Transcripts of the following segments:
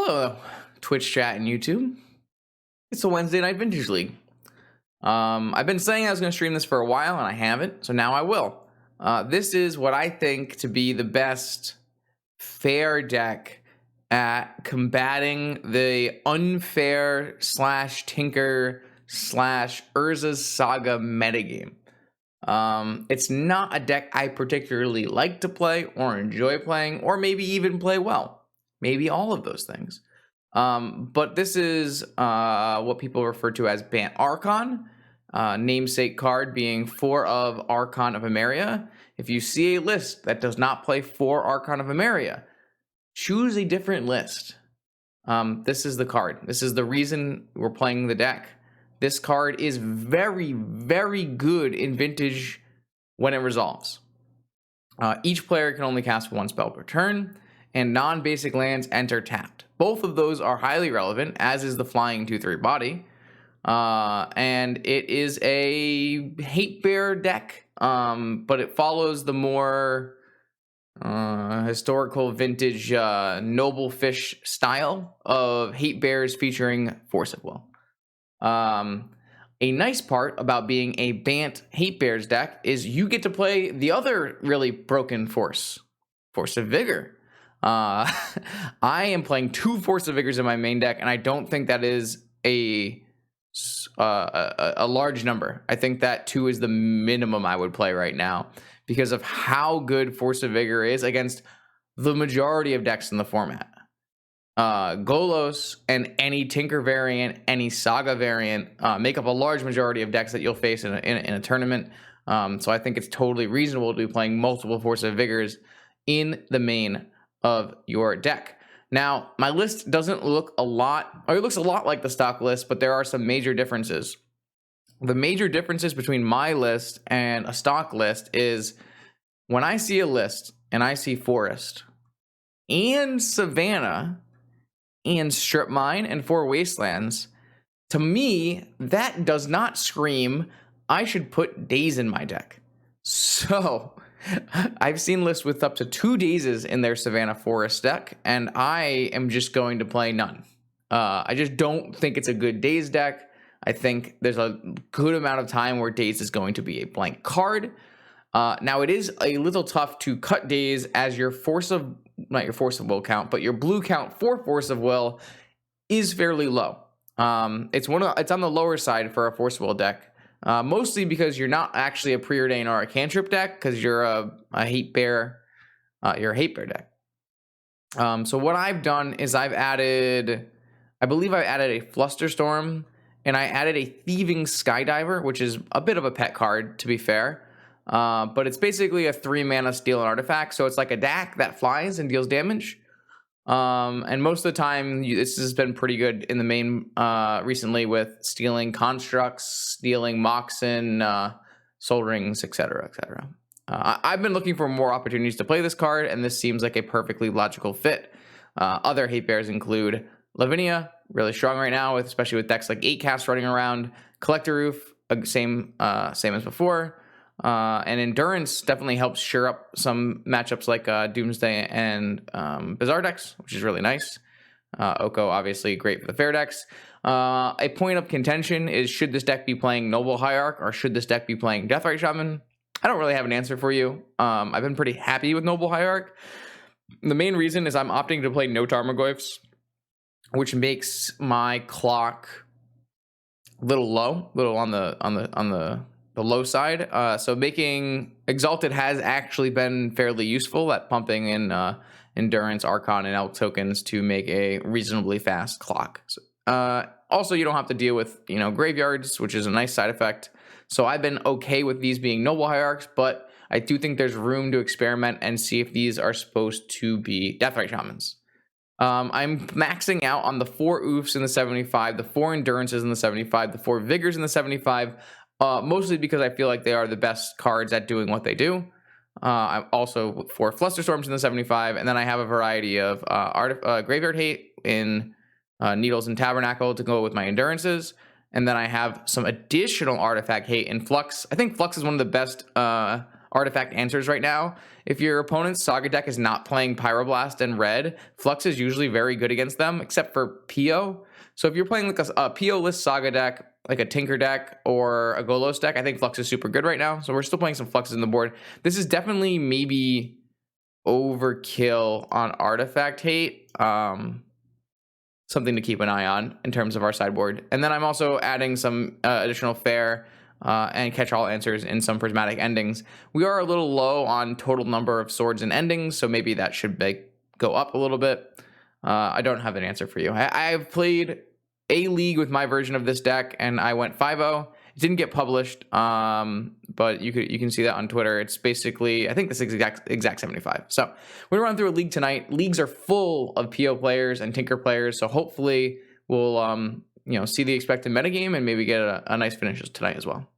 Hello, Twitch chat and YouTube. It's a Wednesday night Vintage League. I've been saying I was going to stream this for a while, and I haven't, so now I will. This is what I think to be the best fair deck at combating the unfair / Tinker / Urza's Saga metagame. It's not a deck I particularly like to play or enjoy playing, or maybe even play well. Maybe all of those things. But this is what people refer to as Bant Archon, namesake card being 4 of Archon of Emeria. If you see a list that does not play 4 Archon of Emeria, choose a different list. This is the card. This is the reason we're playing the deck. This card is very, very good in Vintage when it resolves. Each player can only cast 1 spell per turn, and non-basic lands enter tapped. Both of those are highly relevant, as is the flying 2/3 body. And it is a hate bear deck, but it follows the more historical vintage noble fish style of hate bears featuring Force of Will. A nice part about being a Bant hate bears deck is you get to play the other really broken Force of Vigor. I am playing 2 Force of Vigors in my main deck, and I don't think that is a large number. I think that 2 is the minimum I would play right now because of how good Force of Vigor is against the majority of decks in the format. Golos and any Tinker variant, any Saga variant make up a large majority of decks that you'll face in a tournament. So I think it's totally reasonable to be playing multiple Force of Vigors in the main of your deck. Now, my list doesn't look a lot, or it looks a lot like the stock list, but there are some major differences. The major differences between my list and a stock list is when I see a list and I see Forest and Savannah and Strip Mine and 4 Wastelands, to me, that does not scream I should put Daze in my deck. So I've seen lists with up to 2 Dazes in their Savannah Forest deck, and I am just going to play none. I just don't think it's a good Daze deck. I think there's a good amount of time where Daze is going to be a blank card. Now, it is a little tough to cut Daze as your not your Force of Will count, but your blue count for Force of Will is fairly low. It's on the lower side for a Force of Will deck. Mostly because you're not actually a preordain or a cantrip deck, because you're a hate bear. You're a hate bear deck. So what I've done is I believe I've added a Flusterstorm, and I added a Thieving Skydiver, which is a bit of a pet card, to be fair. But it's basically a 3 mana steal an artifact, so it's like a DAC that flies and deals damage. And most of the time, this has been pretty good in the main recently with stealing constructs, stealing Moxen, Soul Rings, etc., etc. I've been looking for more opportunities to play this card, and this seems like a perfectly logical fit. Other hate bears include Lavinia, really strong right now, especially with decks like 8-cast running around. Collector Roof, same as before. And Endurance definitely helps shore up some matchups like Doomsday and Bizarre decks, which is really nice. Oko, obviously great for the fair decks. A point of contention is, should this deck be playing Noble Hierarch or should this deck be playing Deathrite Shaman? I don't really have an answer for you. I've been pretty happy with Noble Hierarch. The main reason is I'm opting to play no Tarmogoyfs, which makes my clock a little low, on the low side. So making Exalted has actually been fairly useful at pumping in Endurance, Archon, and Elk tokens to make a reasonably fast clock. So, also, you don't have to deal with graveyards, which is a nice side effect. So I've been okay with these being Noble Hierarchs, but I do think there's room to experiment and see if these are supposed to be Deathrite Shamans. I'm maxing out on the 4 Oofs in the 75, the 4 Endurances in the 75, the 4 Vigors in the 75, mostly because I feel like they are the best cards at doing what they do. I'm also 4 Flusterstorms in the 75, and then I have a variety of Graveyard Hate in Needles and Tabernacle to go with my Endurances, and then I have some additional Artifact Hate in Flux. I think Flux is one of the best artifact answers right now. If your opponent's Saga deck is not playing Pyroblast and red, Flux is usually very good against them, except for PO. So if you're playing like a PO-less Saga deck, like a Tinker deck or a Golos deck, I think Flux is super good right now. So we're still playing some Fluxes in the board. This is definitely maybe overkill on artifact hate. Something to keep an eye on in terms of our sideboard. And then I'm also adding some additional fair and catch-all answers in some prismatic endings. We are a little low on total number of swords and endings, so maybe that should go up a little bit. I don't have an answer for you. I've played a league with my version of this deck, and I went 5-0. It didn't get published, but you can see that on Twitter. It's basically, I think this is exact 75. So we're gonna run through a league tonight. Leagues are full of PO players and Tinker players, so hopefully we'll see the expected metagame and maybe get a nice finish tonight as well.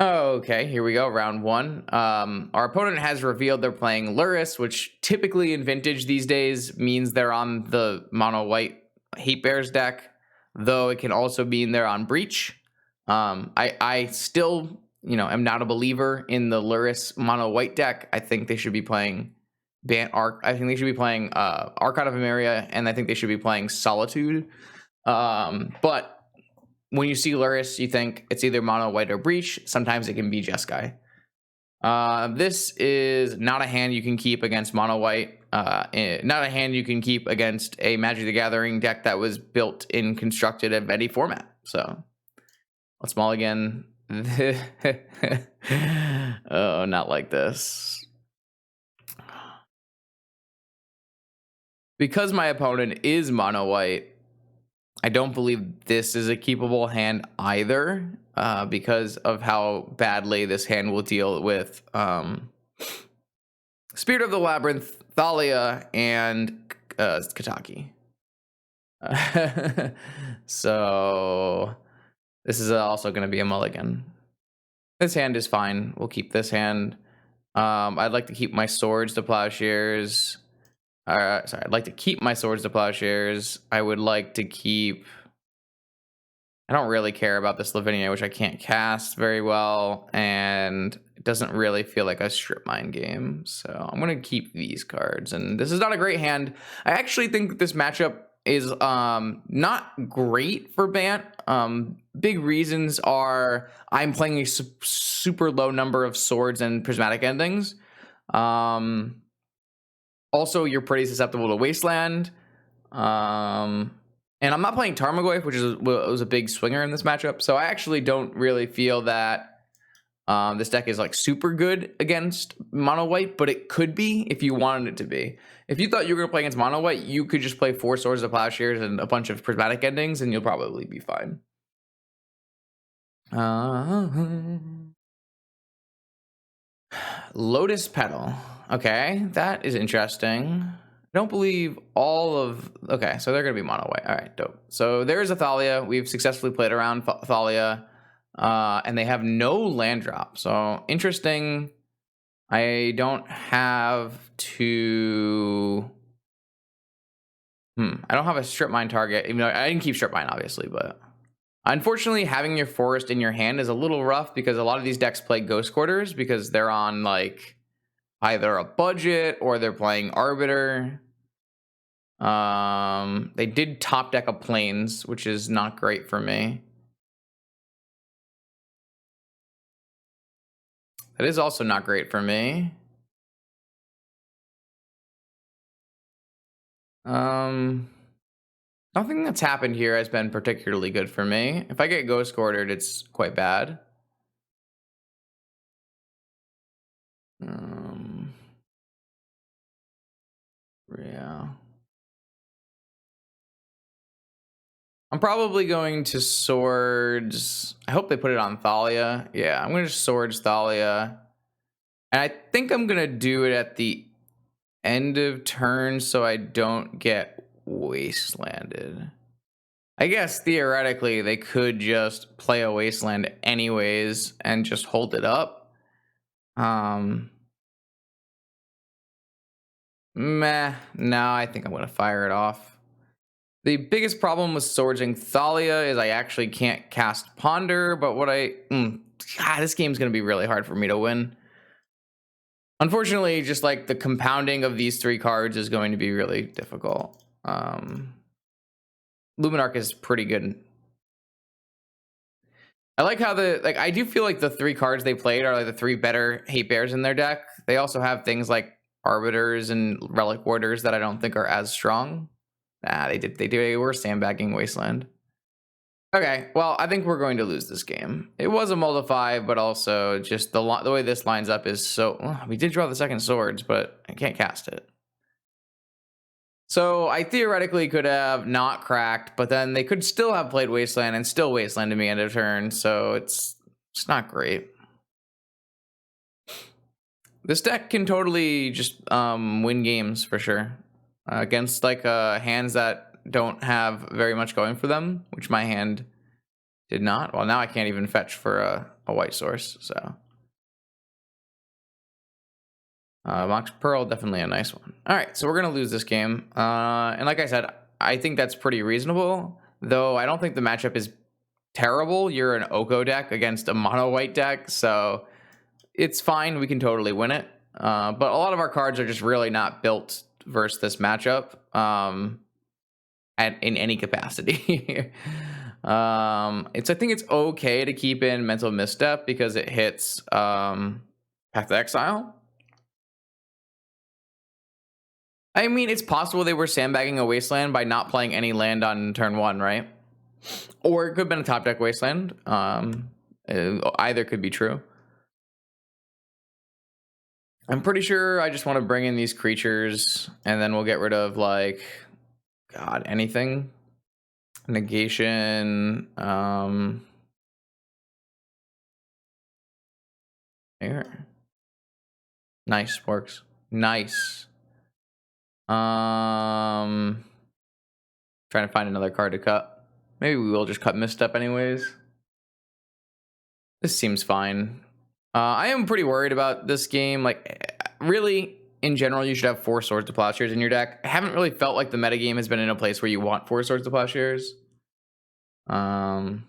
Okay, here we go, round one. Our opponent has revealed they're playing Luris, which typically in Vintage these days means they're on the mono white Hate Bears deck, though it can also mean they're on Breach. I still, am not a believer in the Luris mono white deck. I think they should be playing Bant Arc. I think they should be playing Archon of Emeria, and I think they should be playing Solitude. But when you see Luris, you think it's either mono white or Breach. Sometimes it can be Jeskai. This is not a hand you can keep against mono white. Not a hand you can keep against a Magic the Gathering deck that was built and constructed of any format. So let's mulligan. Oh, not like this. Because my opponent is mono white, I don't believe this is a keepable hand either, because of how badly this hand will deal with Spirit of the Labyrinth, Thalia, and Kataki. So this is also going to be a mulligan. This hand is fine. We'll keep this hand. I'd like to keep my swords to plowshares. I'd like to keep my swords to plowshares. I would like to keep... I don't really care about this Lavinia, which I can't cast very well, and it doesn't really feel like a strip mine game. So I'm going to keep these cards, and this is not a great hand. I actually think this matchup is not great for Bant. Big reasons are I'm playing a super low number of swords and prismatic endings. Also, you're pretty susceptible to Wasteland. And I'm not playing Tarmogoyf, which was a big swinger in this matchup. So I actually don't really feel that this deck is like super good against mono white, but it could be if you wanted it to be. If you thought you were going to play against mono white, you could just play 4 Swords of Plowshares and a bunch of prismatic endings, and you'll probably be fine. Lotus Petal. Okay, that is interesting. I don't believe all of... Okay, so they're going to be mono white. All right, dope. So there's a Thalia. We've successfully played around Thalia, and they have no land drop. So interesting. I don't have to... I don't have a strip mine target, even though I didn't keep strip mine, obviously, but... Unfortunately, having your forest in your hand is a little rough because a lot of these decks play Ghost Quarters because they're on, like... either a budget or they're playing Arbiter. They did top deck a Plains, which is not great for me. That is also not great for me. Nothing that's happened here has been particularly good for me. If I get Ghost Quartered, it's quite bad. Yeah. I'm probably going to Swords. I hope they put it on Thalia. Yeah, I'm going to Swords Thalia. And I think I'm going to do it at the end of turn so I don't get Wastelanded. I guess theoretically they could just play a Wasteland anyways and just hold it up. Meh. No, I think I'm going to fire it off. The biggest problem with Swordsing Thalia is I actually can't cast Ponder, but what this game's going to be really hard for me to win. Unfortunately, just like the compounding of these 3 cards is going to be really difficult. Luminarch is pretty good. I like how I do feel like the 3 cards they played are like the 3 better hate bears in their deck. They also have things like arbiters and relic warders that I don't think are as strong. Nah, they were sandbagging Wasteland. Okay, well, I think we're going to lose this game. It was a multiply, but also just the way this lines up is so... we did draw the second swords, but I can't cast it. So I theoretically could have not cracked, but then they could still have played Wasteland and still Wasteland to me end of turn, so it's not great. This deck can totally just win games for sure. Against like hands that don't have very much going for them, which my hand did not. Well, now I can't even fetch for a white source, so. Mox Pearl, definitely a nice one. All right, so we're going to lose this game. And like I said, I think that's pretty reasonable, though I don't think the matchup is terrible. You're an Oko deck against a mono white deck, so it's fine. We can totally win it. But a lot of our cards are just really not built versus this matchup in any capacity. I think it's okay to keep in Mental Misstep because it hits Path to Exile. I mean, it's possible they were sandbagging a Wasteland by not playing any land on turn 1, right? Or it could have been a top deck Wasteland. Either could be true. I'm pretty sure I just want to bring in these creatures, and then we'll get rid of, like, God, anything. Negation. Here. Nice, works. Nice. Trying to find another card to cut. Maybe we will just cut Misstep anyways. This seems fine. I am pretty worried about this game. Like, really, in general, you should have 4 Swords to Plowshares in your deck. I haven't really felt like the metagame has been in a place where you want 4 Swords to Plowshares. That's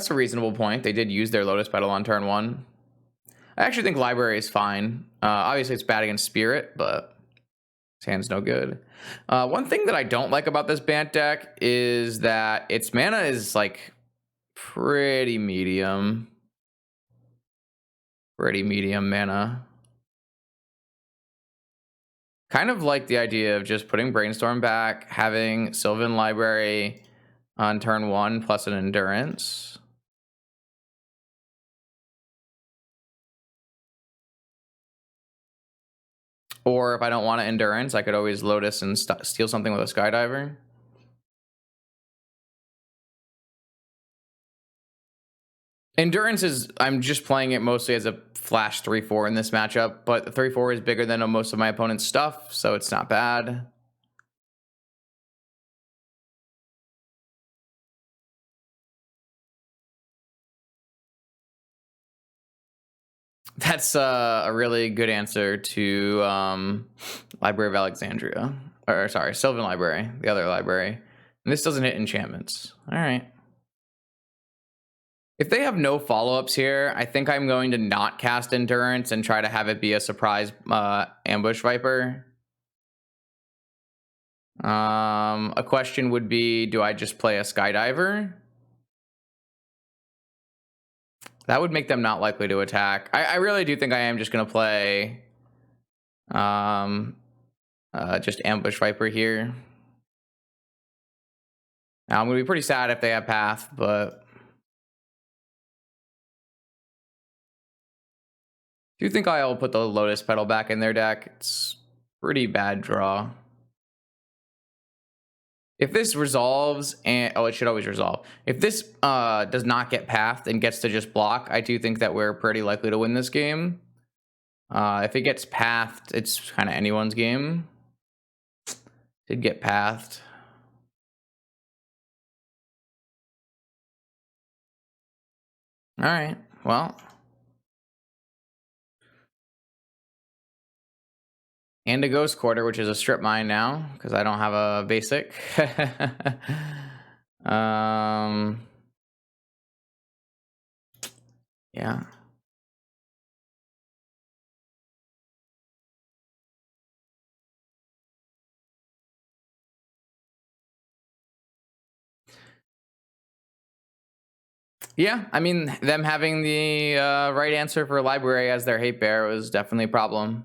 a reasonable point. They did use their Lotus Petal on turn 1. I actually think Library is fine. Obviously, it's bad against Spirit, but his hand's no good. One thing that I don't like about this Bant deck is that its mana is, like, pretty medium. Pretty medium mana. Kind of like the idea of just putting Brainstorm back, having Sylvan Library on turn 1 plus an Endurance. Or if I don't want an Endurance, I could always Lotus and steal something with a Skydiver. Endurance is, I'm just playing it mostly as a flash 3-4 in this matchup, but the 3-4 is bigger than most of my opponent's stuff, so it's not bad. That's a really good answer to Library of Alexandria. Or sorry, Sylvan Library, the other library. And this doesn't hit enchantments. All right. If they have no follow-ups here, I think I'm going to not cast Endurance and try to have it be a surprise Ambush Viper. A question would be, do I just play a Skydiver? That would make them not likely to attack. I really do think I am just going to play just Ambush Viper here. Now, I'm going to be pretty sad if they have Path, but I do think I'll put the Lotus Petal back in their deck. It's pretty bad draw. If this resolves, and it should always resolve. If this does not get pathed and gets to just block, I do think that we're pretty likely to win this game. If it gets pathed, it's kind of anyone's game. Did get pathed. All right, well. And a Ghost Quarter, which is a strip mine now, because I don't have a basic. Yeah. Yeah, I mean, them having the right answer for library as their hate bear was definitely a problem.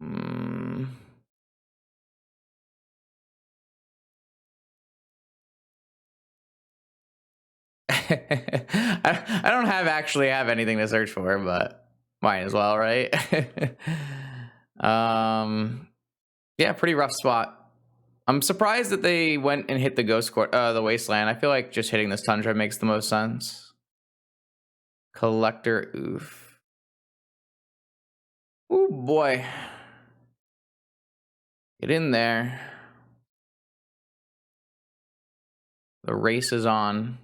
Mm. I don't actually have anything to search for, but might as well, right? um, yeah, pretty rough spot. I'm surprised that they went and hit the the wasteland. I feel like just hitting this tundra makes the most sense. Collector, oof. Oh boy, get in there. The race is on.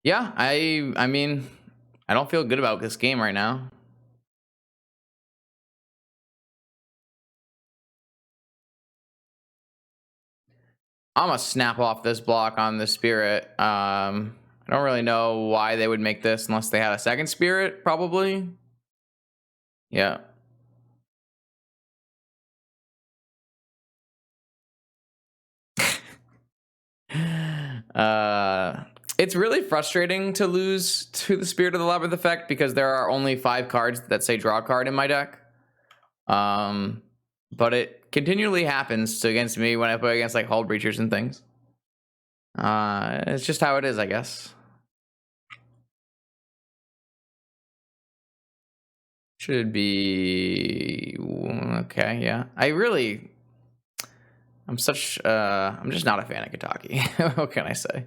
Yeah, I mean, I don't feel good about this game right now. I'm gonna snap off this block on the spirit. I don't really know why they would make this unless they had a second spirit, probably. Yeah. uh, it's really frustrating to lose to the Spirit of the Labyrinth effect because there are only 5 cards that say draw card in my deck. Um, but it continually happens against me when I play against like Hull Breachers and things. It's just how it is, I guess. Should be okay. Yeah, I'm just not a fan of Kataki. What can I say?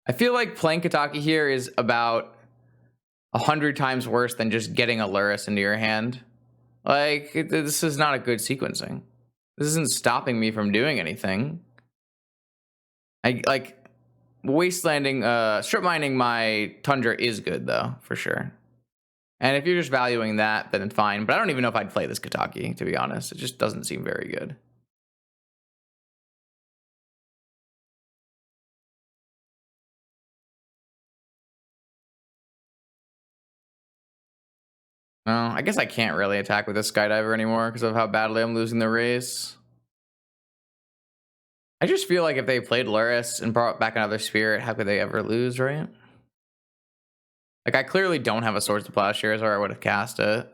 I feel like playing Kataki here is about 100 times worse than just getting a Luris into your hand. Like, this is not a good sequencing. This isn't stopping me from doing anything. I like wastelanding, strip mining my Tundra is good though, for sure. And if you're just valuing that, then fine. But I don't even know if I'd play this Kataki, to be honest. It just doesn't seem very good. Well, I guess I can't really attack with this Skydiver anymore because of how badly I'm losing the race. I just feel like if they played Luris and brought back another Spirit, how could they ever lose, right? Like, I clearly don't have a Swords to Plowshares or I would have cast it.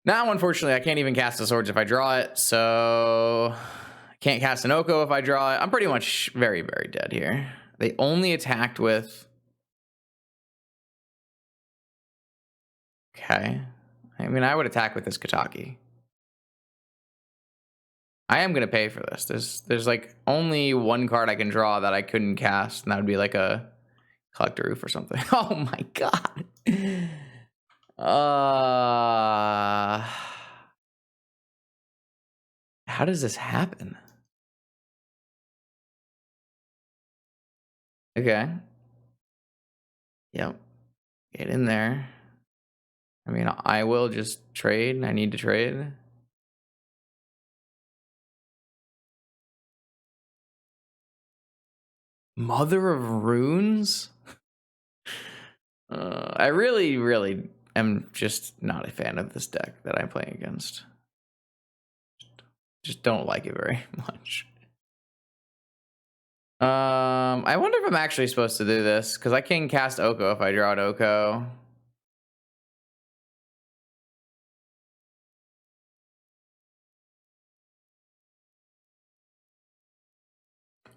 Now, unfortunately, I can't even cast the Swords if I draw it, so I can't cast an Oko if I draw it. I'm pretty much very, very dead here. They only attacked with... Okay. I mean, I would attack with this Kataki. I am going to pay for this. There's like only one card I can draw that I couldn't cast, and that would be like a Collector Roof or something. Oh my god. How does this happen? Okay. Yep. Get in there. I mean, I will just trade. I need to trade. Mother of Runes? I really, really am just not a fan of this deck that I'm playing against. Just don't like it very much. I wonder if I'm actually supposed to do this because I can cast Oko if I draw an Oko.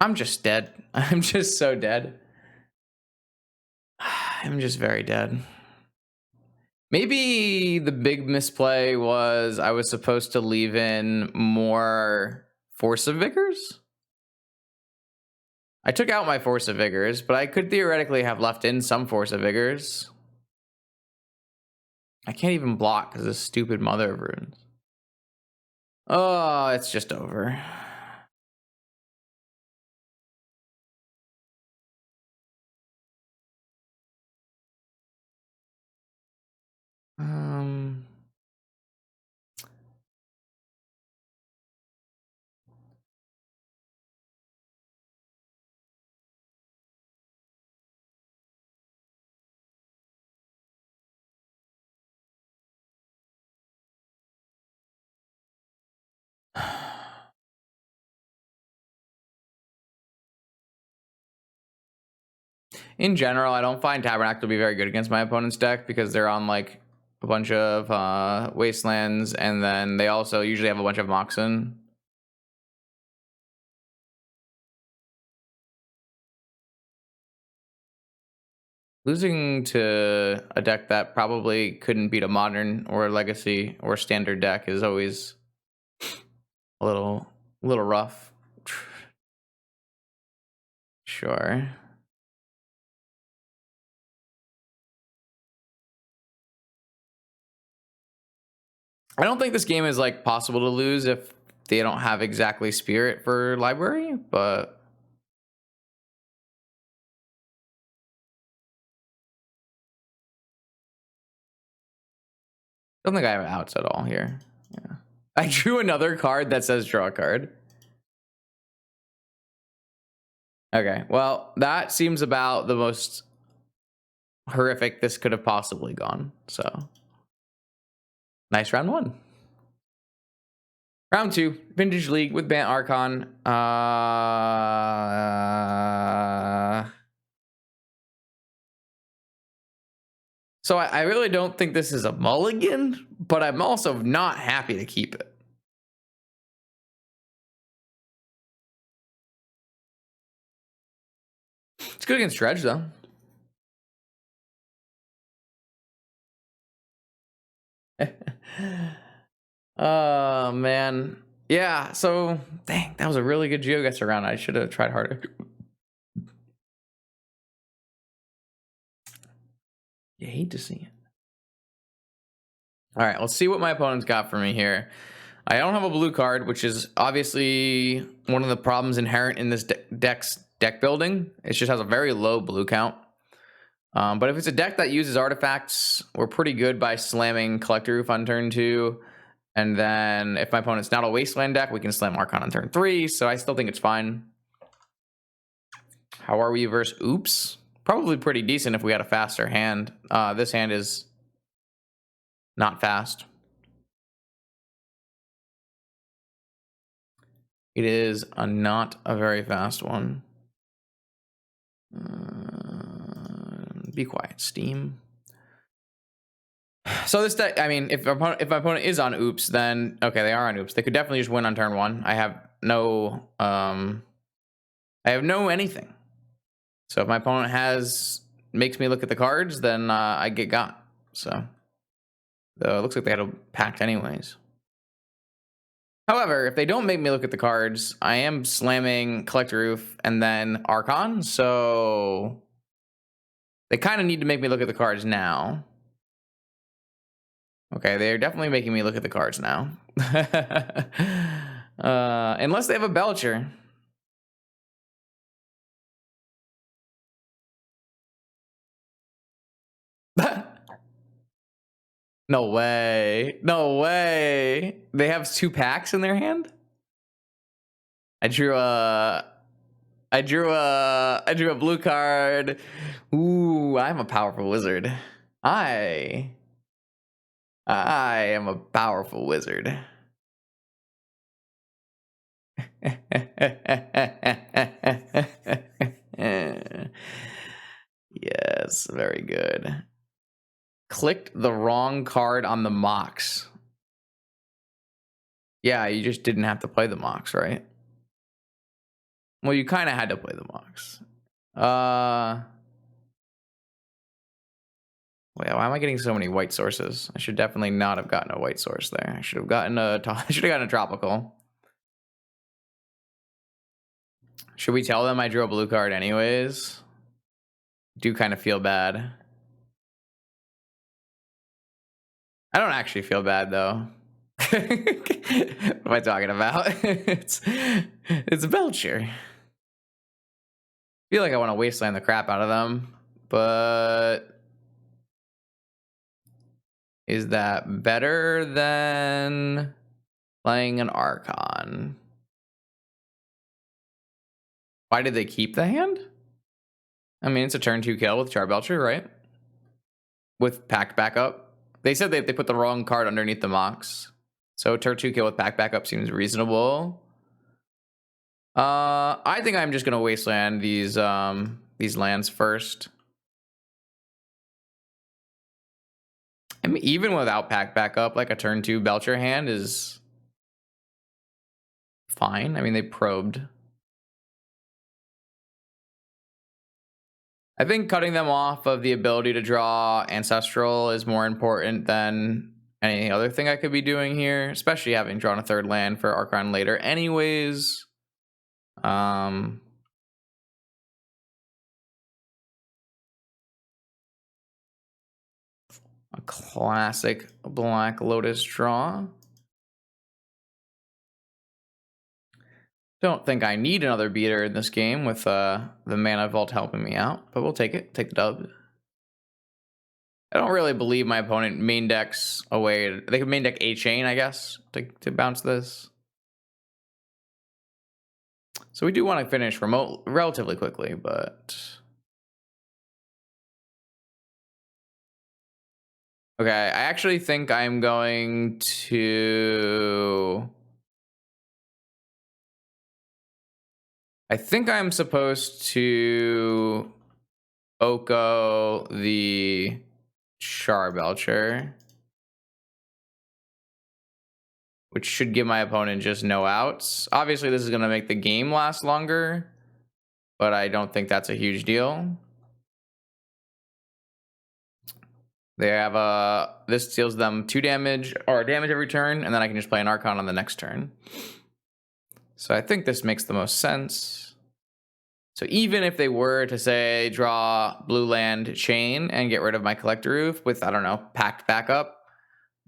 I'm just dead. I'm just so dead. I'm just very dead. Maybe the big misplay was I was supposed to leave in more Force of Vigors. I took out my Force of Vigors, but I could theoretically have left in some Force of Vigors. I can't even block because of this stupid Mother of Runes. Oh, it's just over. Um, in general, I don't find Tabernacle to be very good against my opponent's deck because they're on like a bunch of Wastelands, and then they also usually have a bunch of Moxen. Losing to a deck that probably couldn't beat a Modern or a Legacy or Standard deck is always a little rough. Sure. I don't think this game is like possible to lose if they don't have exactly Spirit for Library, but I don't think I have outs at all here. Yeah. I drew another card that says draw a card. Okay, well, that seems about the most horrific this could have possibly gone. So, nice round one. Round two, Vintage League with Bant Archon. So I really don't think this is a mulligan, but I'm also not happy to keep it. It's good against Dredge, though. Oh, man. Yeah, so, dang, that was a really good GeoGuessr round. I should have tried harder. You hate to see it. All right, let's see what my opponent's got for me here. I don't have a blue card, which is obviously one of the problems inherent in this deck's deck building. It just has a very low blue count. But if it's a deck that uses artifacts, we're pretty good by slamming Collector Roof on turn 2. And then if my opponent's not a Wasteland deck, we can slam Archon on turn 3. So I still think it's fine. How are we versus Oops? Probably pretty decent if we had a faster hand. This hand is not fast. It is not a very fast one. Be quiet, Steam. So this deck, I mean, if my opponent is on Oops, then okay, they are on Oops. They could definitely just win on turn 1. I have no anything. So if my opponent makes me look at the cards, then I get got. So it looks like they had a pact anyways. However, if they don't make me look at the cards, I am slamming Collector Roof and then Archon. So they kind of need to make me look at the cards now. Okay, they're definitely making me look at the cards now. Unless they have a Belcher. No way. No way. They have 2 packs in their hand? I drew a blue card. Ooh, I'm a powerful wizard. I am a powerful wizard. Yes, very good. Clicked the wrong card on the Mox. Yeah, you just didn't have to play the Mox, right? Well, you kind of had to play the Mox. Wait, why am I getting so many white sources? I should definitely not have gotten a white source there. I should have gotten a tropical. Should we tell them I drew a blue card anyways? Do kind of feel bad. I don't actually feel bad though. What am I talking about? It's Belcher. I feel like I want to wasteland the crap out of them, but is that better than playing an Archon? Why did they keep the hand? I mean, it's a turn 2 kill with Charbelcher, right? With packed backup. They said they put the wrong card underneath the Mox. So turn 2 kill with packed backup seems reasonable. I think I'm just gonna wasteland these lands first. I mean, even without pack backup, like a turn 2 Belcher hand is fine. I mean, they probed. I think cutting them off of the ability to draw Ancestral is more important than any other thing I could be doing here, especially having drawn a third land for Archon later anyways. A classic Black Lotus draw. Don't think I need another beater in this game with the mana vault helping me out, but we'll take it. Take the dub. I don't really believe my opponent main decks away. They could main deck a chain, I guess, to bounce this. So we do want to finish relatively quickly, but okay. I actually think I'm going to. I think I'm supposed to Oko the Charbelcher, which should give my opponent just no outs. Obviously, this is going to make the game last longer, but I don't think that's a huge deal. They have this deals them 2 damage or damage every turn, and then I can just play an Archon on the next turn. So I think this makes the most sense. So even if they were to say draw blue land chain and get rid of my collector roof with, I don't know, packed backup,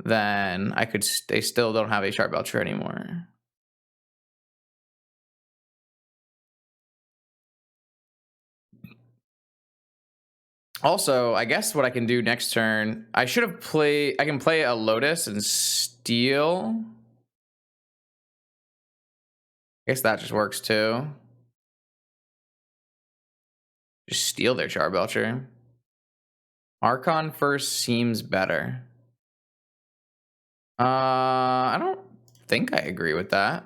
then I could. They still don't have a Charbelcher anymore. Also, I guess what I can do next turn, I should have played. I can play a Lotus and steal. I guess that just works too. Just steal their Charbelcher. Archon first seems better. I don't think I agree with that.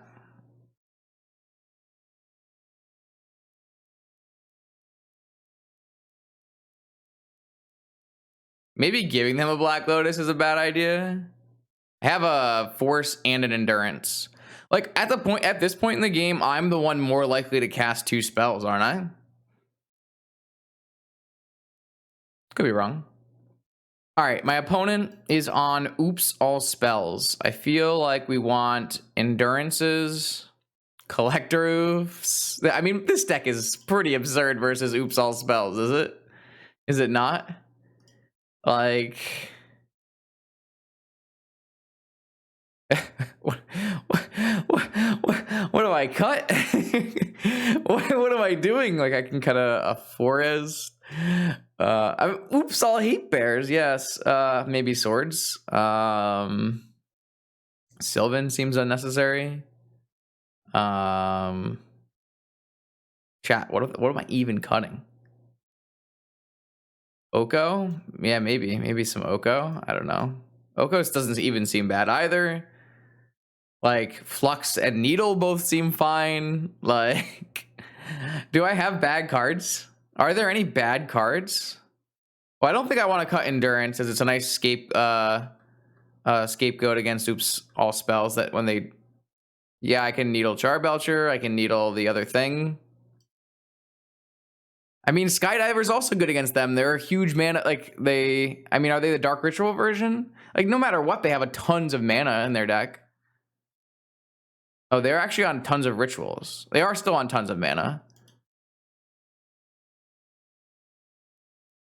Maybe giving them a Black Lotus is a bad idea. I have a Force and an Endurance. Like at this point in the game, I'm the one more likely to cast 2 spells, aren't I? Could be wrong. All right, my opponent is on Oops All Spells. I feel like we want Endurances, Collector Roofs. I mean, this deck is pretty absurd versus Oops All Spells, is it? Is it not? Like... what do I cut? what am I doing? Like I can cut a Forest. Oops, all hate bears. Yes. Maybe swords. Sylvan seems unnecessary. Chat. What am I even cutting? Oko? Yeah, maybe some Oko. I don't know. Okos doesn't even seem bad either. Like Flux and Needle both seem fine. Like, do I have bad cards? Are there any bad cards? Well, I don't think I want to cut Endurance as it's a nice scapegoat against Oops All Spells that when they... Yeah, I can Needle Charbelcher. I can Needle the other thing. I mean, Skydiver's also good against them. They're a huge mana. Like, I mean, are they the Dark Ritual version? Like, no matter what, they have a tons of mana in their deck. Oh, they're actually on tons of rituals. They are still on tons of mana.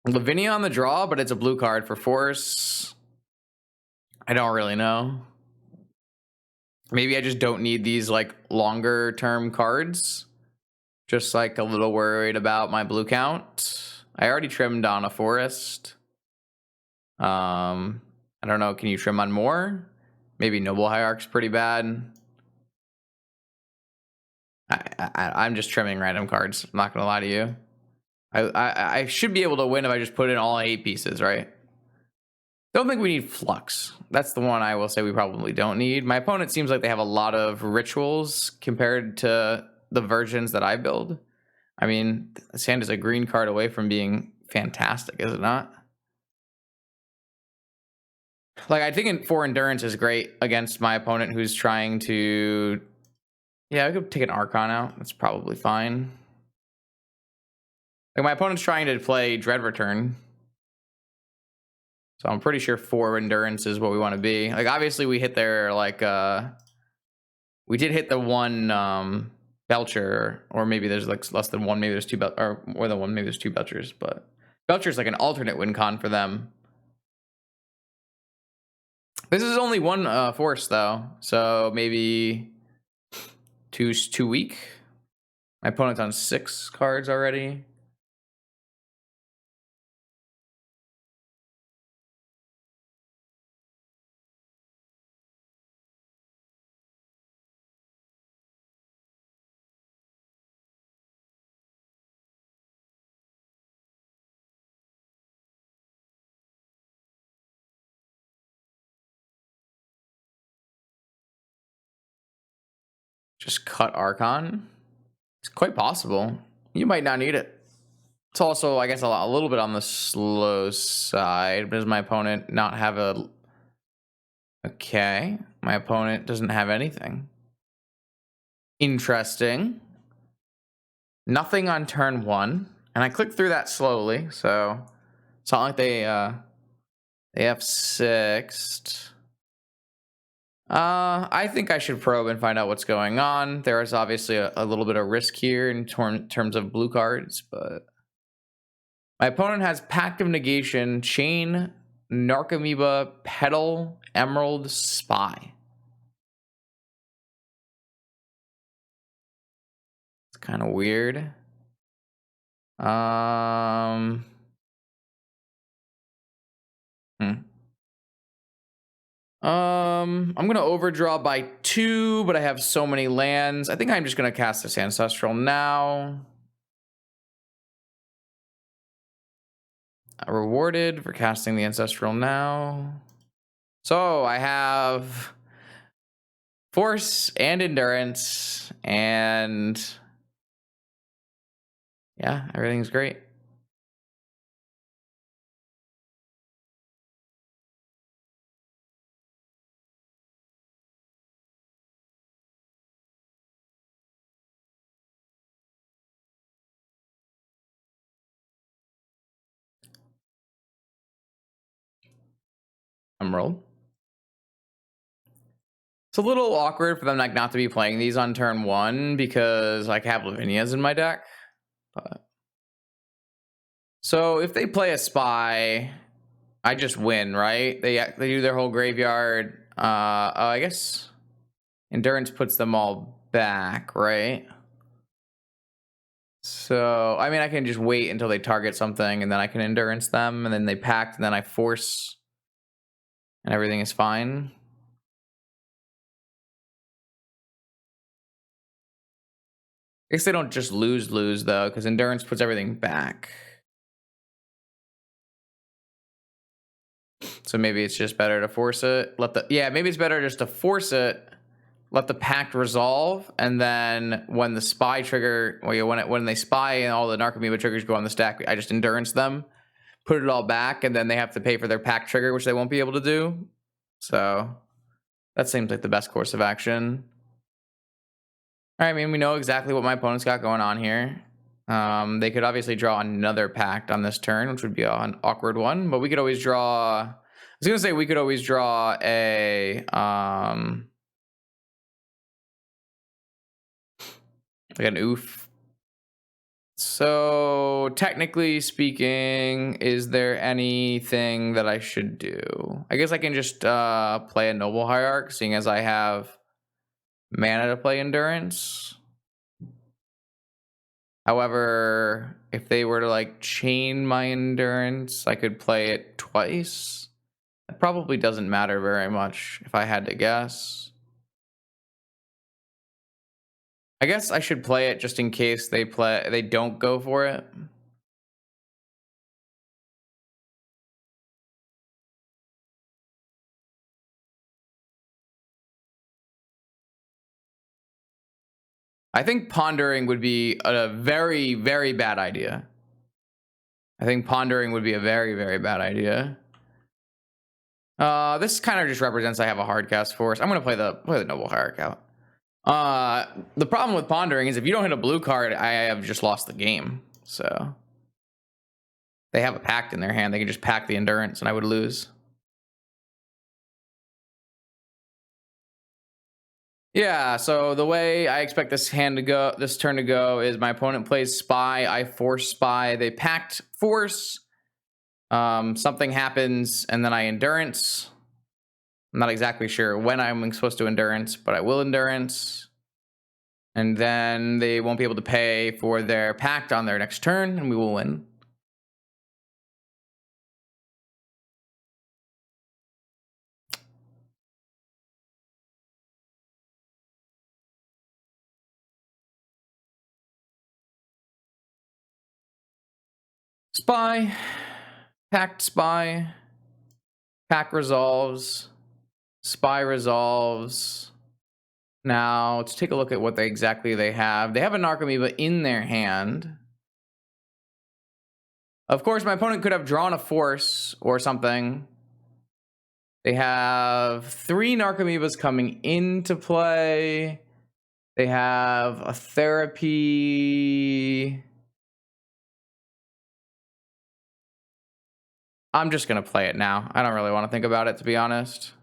Lavinia on the draw, but it's a blue card for Force. I don't really know. Maybe I just don't need these like longer term cards. Just like a little worried about my blue count. I already trimmed on a Forest. I don't know. Can you trim on more? Maybe Noble Hierarch's pretty bad. I'm just trimming random cards. I'm not gonna lie to you. I should be able to win if I just put in all 8 pieces, right? Don't think we need Flux. That's the one I will say we probably don't need. My opponent seems like they have a lot of rituals compared to the versions that I build, I mean, sand is a green card away from being fantastic, is it not? Like, I think for endurance is great against my opponent who's trying to. Yeah, I could take an Archon out. That's probably fine. Like, my opponent's trying to play Dread Return. So I'm pretty sure 4 endurance is what we want to be. Like, obviously we hit their, like, we did hit the one Belcher, or maybe there's like less than one, maybe there's 2 or more than one, maybe there's 2 Belchers, but Belcher's like an alternate win con for them. This is only one force though, so maybe too weak. My opponent's on 6 cards already. Just cut Archon. It's quite possible. You might not need it. It's also, I guess, a little bit on the slow side. Does my opponent not have a... Okay. My opponent doesn't have anything. Interesting. Nothing on turn 1. And I clicked through that slowly, so it's not like they F6'd. I think I should probe and find out what's going on. There is obviously a little bit of risk here in terms of blue cards, but my opponent has Pact of Negation, Chain, Narcomoeba, Petal, Emerald, Spy. It's kind of weird. I'm gonna overdraw by 2, but I have so many lands. I think I'm just gonna cast this Ancestral now. Rewarded for casting the Ancestral now. So I have Force and Endurance, and yeah, everything's great. Emerald. It's a little awkward for them like not to be playing these on turn 1 because I have Lavinias in my deck. But so if they play a Spy, I just win, right? They do their whole graveyard. Oh, I guess Endurance puts them all back, right? So I mean, I can just wait until they target something, and then I can Endurance them, and then they pact, and then I force, and everything is fine. I guess they don't just lose though, because Endurance puts everything back. So maybe it's just better to force it. Maybe it's better just to force it. Let the pact resolve, and then when the spy trigger, when they spy and all the Narcomoeba triggers go on the stack, I just Endurance them, put it all back, and then they have to pay for their pact trigger, which they won't be able to do. So that seems like the best course of action. All right, I mean, we know exactly what my opponent's got going on here. They could obviously draw another pact on this turn, which would be an awkward one, but we could always draw... I was going to say we could always draw a... like an oof. So technically speaking, is there anything that I should do? I guess I can just play a Noble Hierarch, seeing as I have mana to play Endurance. However, if they were to like chain my Endurance, I could play it twice. That probably doesn't matter very much if I had to guess. I guess I should play it just in case they don't go for it. I think pondering would be a very, very bad idea. I think pondering would be a very, very bad idea. This kind of just represents I have a hard cast force. I'm gonna play the Noble Hierarch out. The problem with pondering is if you don't hit a blue card, I have just lost the game. So they have a pact in their hand. They can just pack the endurance, and I would lose. Yeah, so the way I expect this turn to go, is my opponent plays spy, I force spy, they packed force, something happens, and then I endurance. I'm not exactly sure when I'm supposed to endurance, but I will endurance. And then they won't be able to pay for their pact on their next turn, and we will win. Spy, pact spy, pack resolves, spy resolves. Now, let's take a look at what exactly they have. They have a Narcomoeba in their hand. Of course, my opponent could have drawn a force or something. They have 3 Narcomoebas coming into play. They have a therapy. I'm just going to play it now. I don't really want to think about it, to be honest.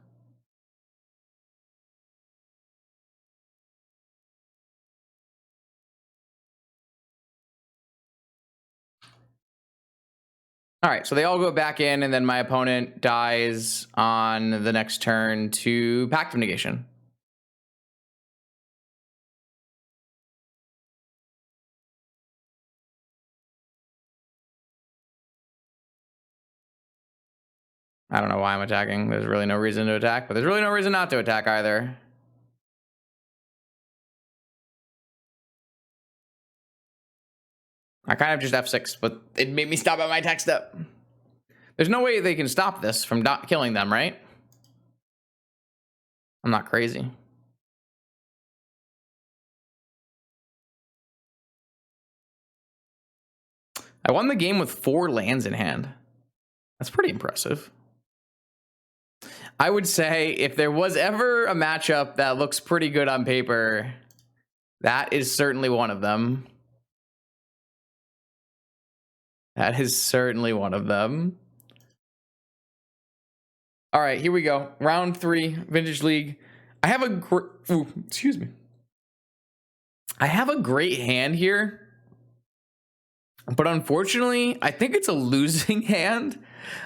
All right, so they all go back in, and then my opponent dies on the next turn to Pact of Negation. I don't know why I'm attacking. There's really no reason to attack, but there's really no reason not to attack either. I kind of just F6, but it made me stop at my attack step. There's no way they can stop this from not killing them, right? I'm not crazy. I won the game with 4 lands in hand. That's pretty impressive. I would say if there was ever a matchup that looks pretty good on paper, that is certainly one of them. That is certainly one of them. All right, here we go. Round 3, Vintage League. I have excuse me. I have a great hand here, but unfortunately, I think it's a losing hand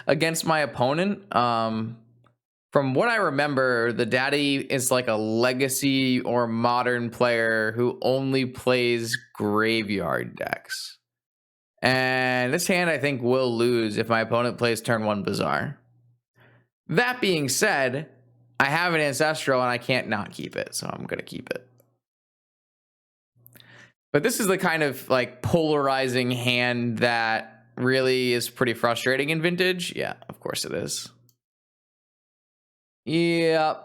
against my opponent. From what I remember, the daddy is like a legacy or modern player who only plays graveyard decks. And this hand, I think, will lose if my opponent plays turn 1 Bazaar. That being said, I have an Ancestral and I can't not keep it, so I'm going to keep it. But this is the kind of like polarizing hand that really is pretty frustrating in Vintage. Yeah, of course it is. Yeah,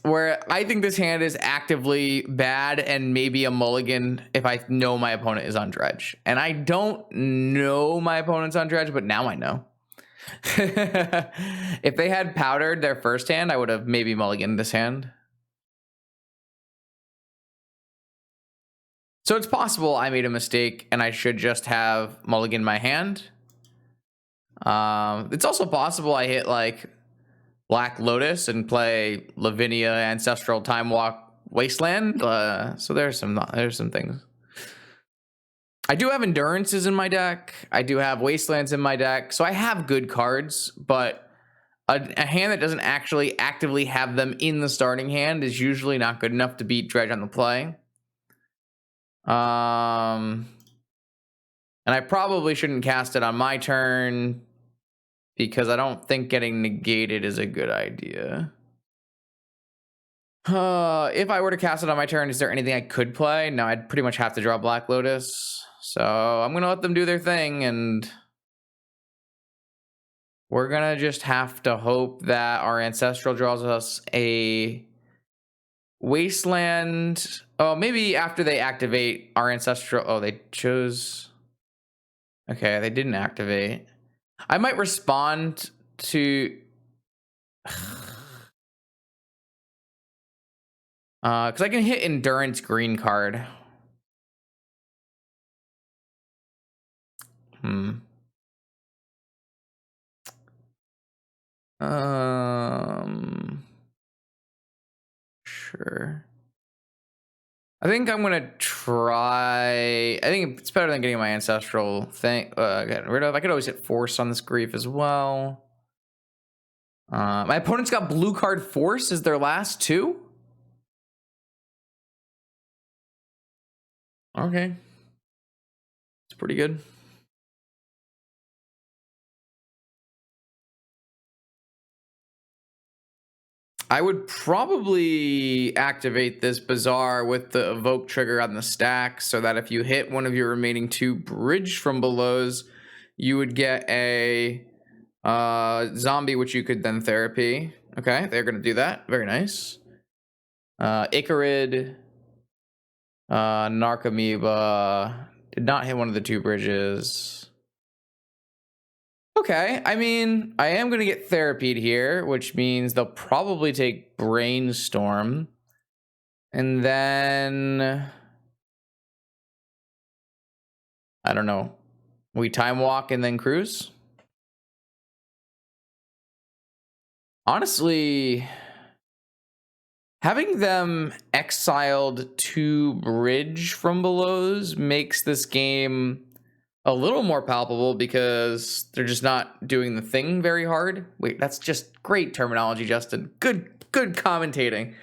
where I think this hand is actively bad and maybe a mulligan if I know my opponent is on Dredge. And I don't know my opponent's on Dredge, but now I know. If they had powdered their first hand, I would have maybe mulliganed this hand. So it's possible I made a mistake and I should just have mulligan my hand. It's also possible I hit like Black Lotus and play Lavinia, Ancestral, Time Walk, Wasteland. So there's some things. I do have Endurances in my deck. I do have Wastelands in my deck. So I have good cards, but a hand that doesn't actually actively have them in the starting hand is usually not good enough to beat Dredge on the play. And I probably shouldn't cast it on my turn because I don't think getting negated is a good idea. If I were to cast it on my turn, is there anything I could play? No, I'd pretty much have to draw Black Lotus. So I'm going to let them do their thing, and we're going to just have to hope that our Ancestral draws us a Wasteland. Oh, maybe after they activate our ancestral. Oh, they chose. Okay, they didn't activate. I might respond to. Because I can hit endurance green card. Sure. I think I'm gonna try. I think it's better than getting my ancestral thing getting rid of. I could always hit force on this grief as well. My opponent's got blue card force as their last two. Okay, it's pretty good. I would probably activate this Bazaar with the evoke trigger on the stack so that if you hit one of your remaining two bridge from belows, you would get a zombie, which you could then therapy. Okay, they're going to do that. Very nice. Icarid, Narcomoeba did not hit one of the two bridges. Okay, I mean, I am going to get therapied here, which means they'll probably take Brainstorm. And then... I don't know. We time walk and then cruise? Honestly, having them exiled to bridge from belows makes this game a little more palpable because they're just not doing the thing very hard. Wait, that's just great terminology, Justin. Good commentating.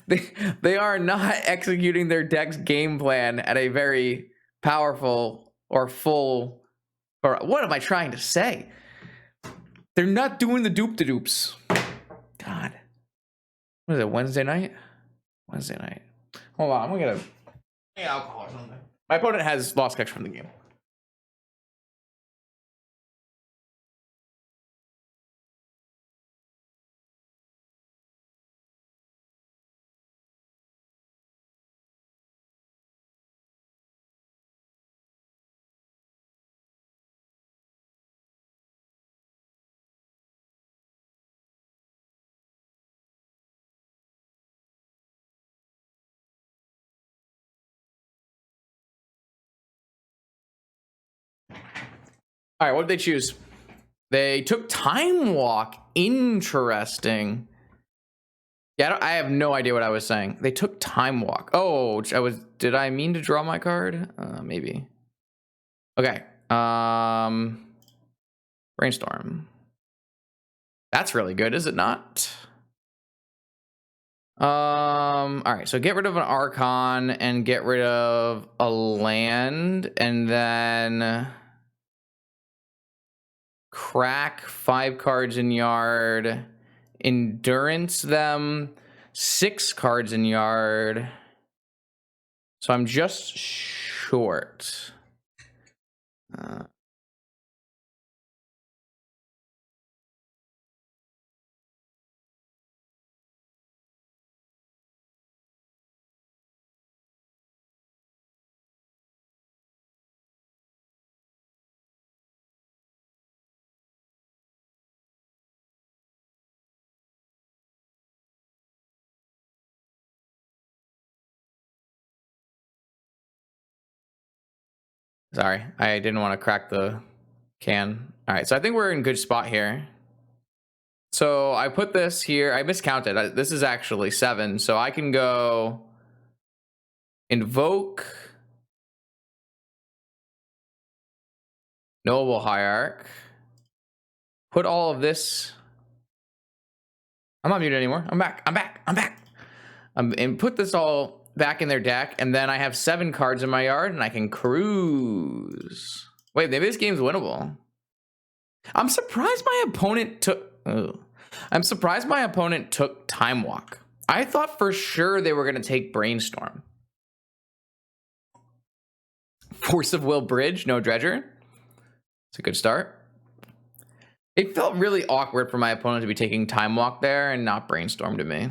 They are not executing their deck's game plan at a very powerful or full, or what am I trying to say? They're not doing the doop-de-doops. God. What is it, Wednesday night? Wednesday night. Hold on, I'm gonna get alcohol or something. My opponent has lost connection from the game. All right, what did they choose? They took Time Walk. Interesting. Yeah, I have no idea what I was saying. They took Time Walk. Oh, did I mean to draw my card? Maybe. Okay. Brainstorm. That's really good, is it not? All right, so get rid of an Archon and get rid of a land, and then crack 5 cards in yard, endurance them 6 cards in yard. So I'm just short. Sorry, I didn't want to crack the can. All right, so I think we're in a good spot here. So I put this here. I miscounted. This is actually 7. So I can go invoke Noble Hierarch. Put all of this. I'm not muted anymore. I'm back. And put this all back in their deck. And then I have 7 cards in my yard and I can cruise. Wait, maybe this game's winnable. I'm surprised my opponent took... I'm surprised my opponent took Time Walk. I thought for sure they were going to take Brainstorm. Force of Will Bridge, no Dredger. It's a good start. It felt really awkward for my opponent to be taking Time Walk there and not Brainstorm to me.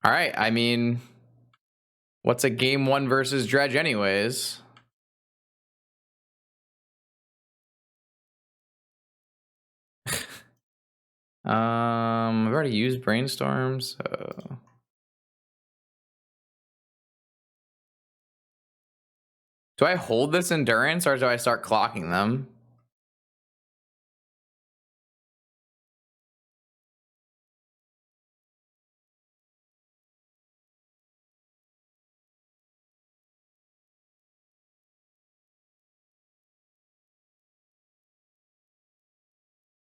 All right. I mean, what's a game one versus Dredge, anyways? I've already used Brainstorm, so. Do I hold this endurance or do I start clocking them?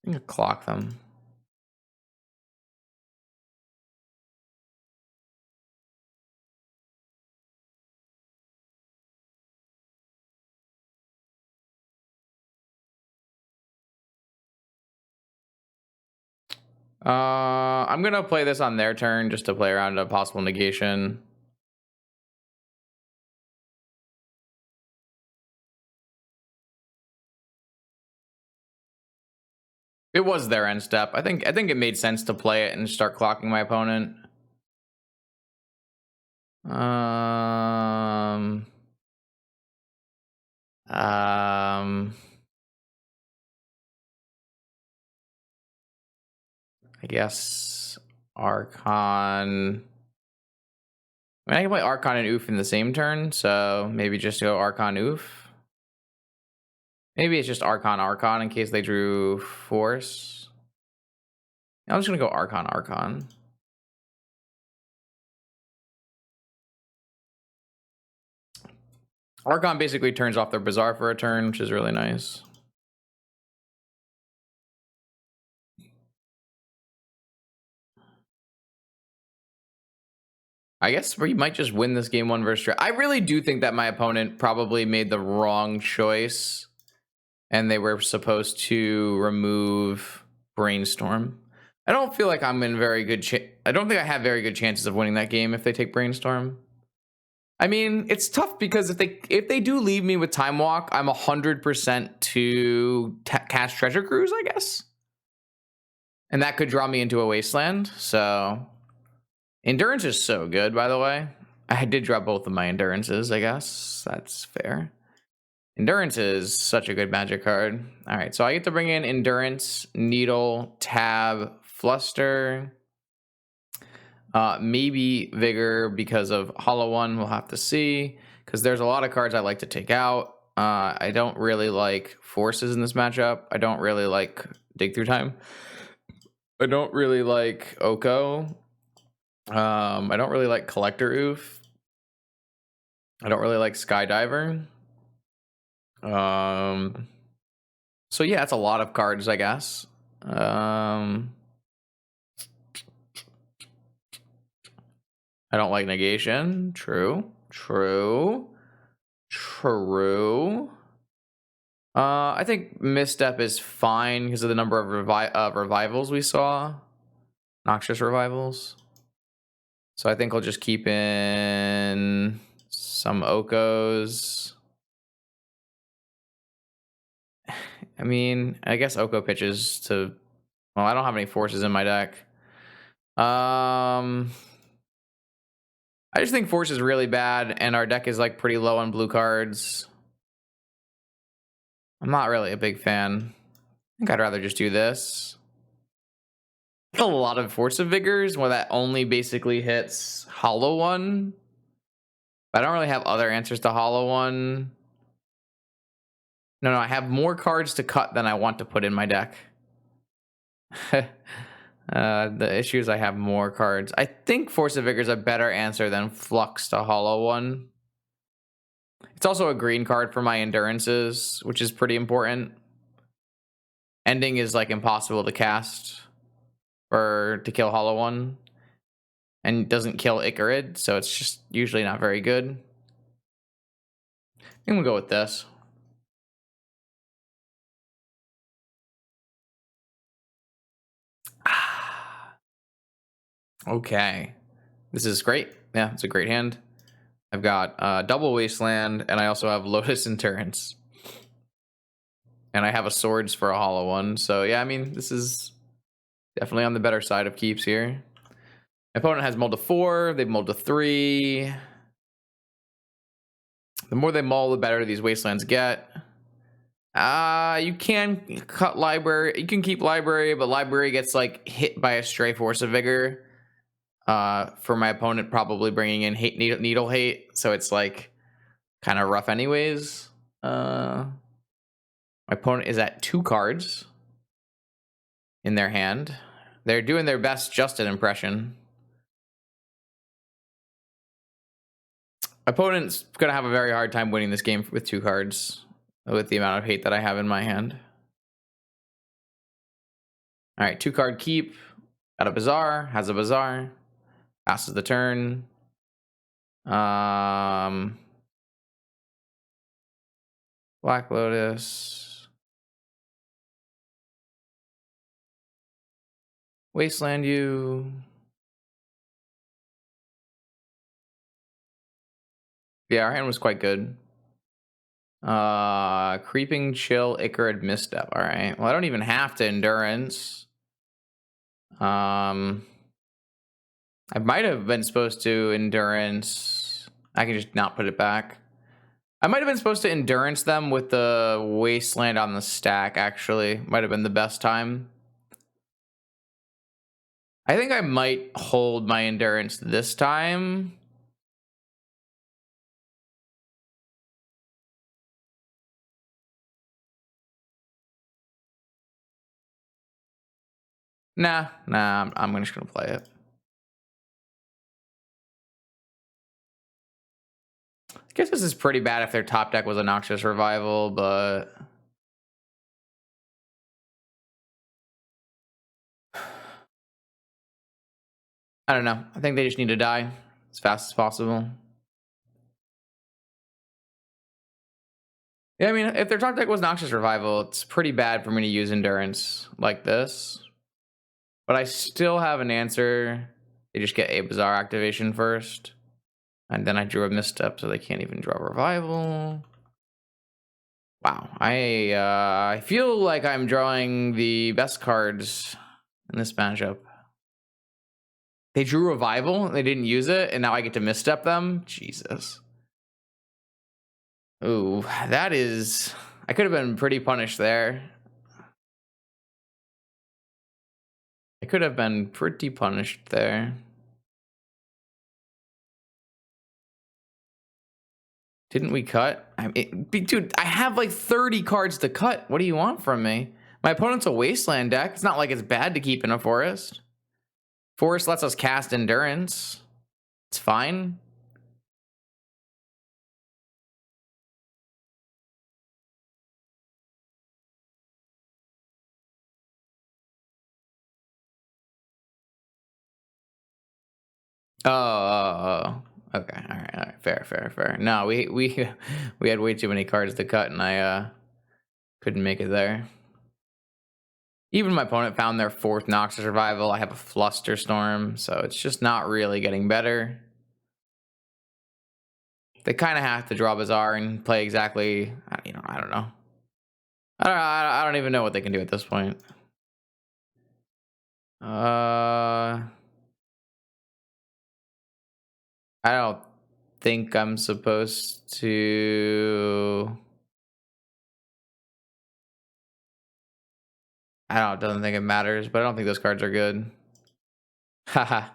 I think I clock them. I'm gonna play this on their turn just to play around a possible negation. It was their end step. I think it made sense to play it and start clocking my opponent. I guess Archon. I mean, I can play Archon and Oof in the same turn, so maybe just go Archon Oof. Maybe it's just Archon in case they drew Force. I'm just gonna go Archon. Archon basically turns off their Bazaar for a turn, which is really nice. I guess we might just win this game one versus. I really do think that my opponent probably made the wrong choice, and they were supposed to remove Brainstorm. I don't feel like I'm in very good. I don't think I have very good chances of winning that game if they take Brainstorm. I mean, it's tough because if they do leave me with Time Walk, I'm 100% to cast Treasure Cruise, I guess, and that could draw me into a Wasteland. So Endurance is so good, by the way. I did drop both of my Endurances, I guess. That's fair. Endurance is such a good Magic card. All right, so I get to bring in Endurance, Needle, Tab, Fluster. Maybe Vigor because of Hollow One. We'll have to see. Because there's a lot of cards I like to take out. I don't really like Forces in this matchup. I don't really like Dig Through Time. I don't really like Oko. I don't really like Collector Oof. I don't really like Skydiver. So yeah, it's a lot of cards, I guess. I don't like Negation. True. I think Misstep is fine because of the number of revivals we saw. Noxious revivals. So I think I'll just keep in some Okos. I mean, I guess Oko pitches to... Well, I don't have any Forces in my deck. I just think Force is really bad, and our deck is like pretty low on blue cards. I'm not really a big fan. I think I'd rather just do this. A lot of Force of Vigors where that only basically hits Hollow One. I don't really have other answers to Hollow One. No, I have more cards to cut than I want to put in my deck. The issue is I have more cards. I think Force of Vigor is a better answer than Flux to Hollow One. It's also a green card for my Endurances, which is pretty important. Ending is like impossible to cast or to kill Hollow One, and doesn't kill Icarid, so it's just usually not very good. I think we'll go with this. Okay, this is great. Yeah, it's a great hand. I've got double Wasteland, and I also have Lotus Endurance, and I have a Swords for a Hollow One. So yeah, I mean, this is Definitely on the better side of keeps here. My opponent has mulled to 4. They've mulled to 3. The more they mull, the better these wastelands get. You can cut library. You can keep library, but library gets like hit by a stray force of vigor. For my opponent, probably bringing in needle hate, so it's like kind of rough anyways. My opponent is at 2 cards in their hand. They're doing their best just an impression. My opponent's gonna have a very hard time winning this game with 2 cards, with the amount of hate that I have in my hand. All right, 2 card keep. Got a Bazaar, has a Bazaar, passes the turn. Black Lotus. Wasteland you. Yeah, our hand was quite good. Creeping Chill, Icarus, Misstep. All right. Well, I don't even have to Endurance. I might have been supposed to Endurance. I can just not put it back. I might have been supposed to Endurance them with the Wasteland on the stack, actually. Might have been the best time. I think I might hold my Endurance this time. Nah, I'm just gonna play it. I guess this is pretty bad if their top deck was a Noxious Revival, but I don't know. I think they just need to die as fast as possible. Yeah, I mean, if their top deck was Noxious Revival, it's pretty bad for me to use Endurance like this. But I still have an answer. They just get a Bazaar activation first. And then I drew a Misstep, so they can't even draw Revival. Wow. I feel like I'm drawing the best cards in this matchup. They drew Revival, they didn't use it, and now I get to Misstep them? Jesus. Ooh, that is... I could have been pretty punished there. I could have been pretty punished there. Didn't we cut? I mean, dude, I have like 30 cards to cut. What do you want from me? My opponent's a Wasteland deck. It's not like it's bad to keep in a Forest. Forest lets us cast Endurance. It's fine. Oh, okay. All right. Fair. No, we had way too many cards to cut, and I couldn't make it there. Even my opponent found their 4th Noxious Revival. I have a Flusterstorm, so it's just not really getting better. They kind of have to draw Bazaar and play exactly. I don't know. I don't even know what they can do at this point. I don't think I'm supposed to. Doesn't think it matters, but I don't think those cards are good. Haha,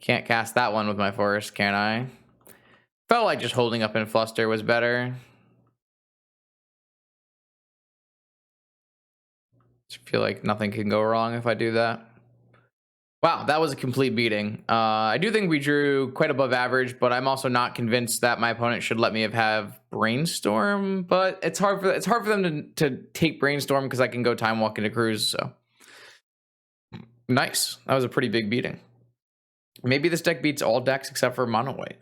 can't cast that one with my Forest, can I? Felt like just holding up in Fluster was better. Just feel like nothing can go wrong if I do that. Wow, that was a complete beating. I do think we drew quite above average, but I'm also not convinced that my opponent should let me have Brainstorm. But it's hard for them to take Brainstorm because I can go Time Walk into Cruise. So nice. That was a pretty big beating. Maybe this deck beats all decks except for Mono White.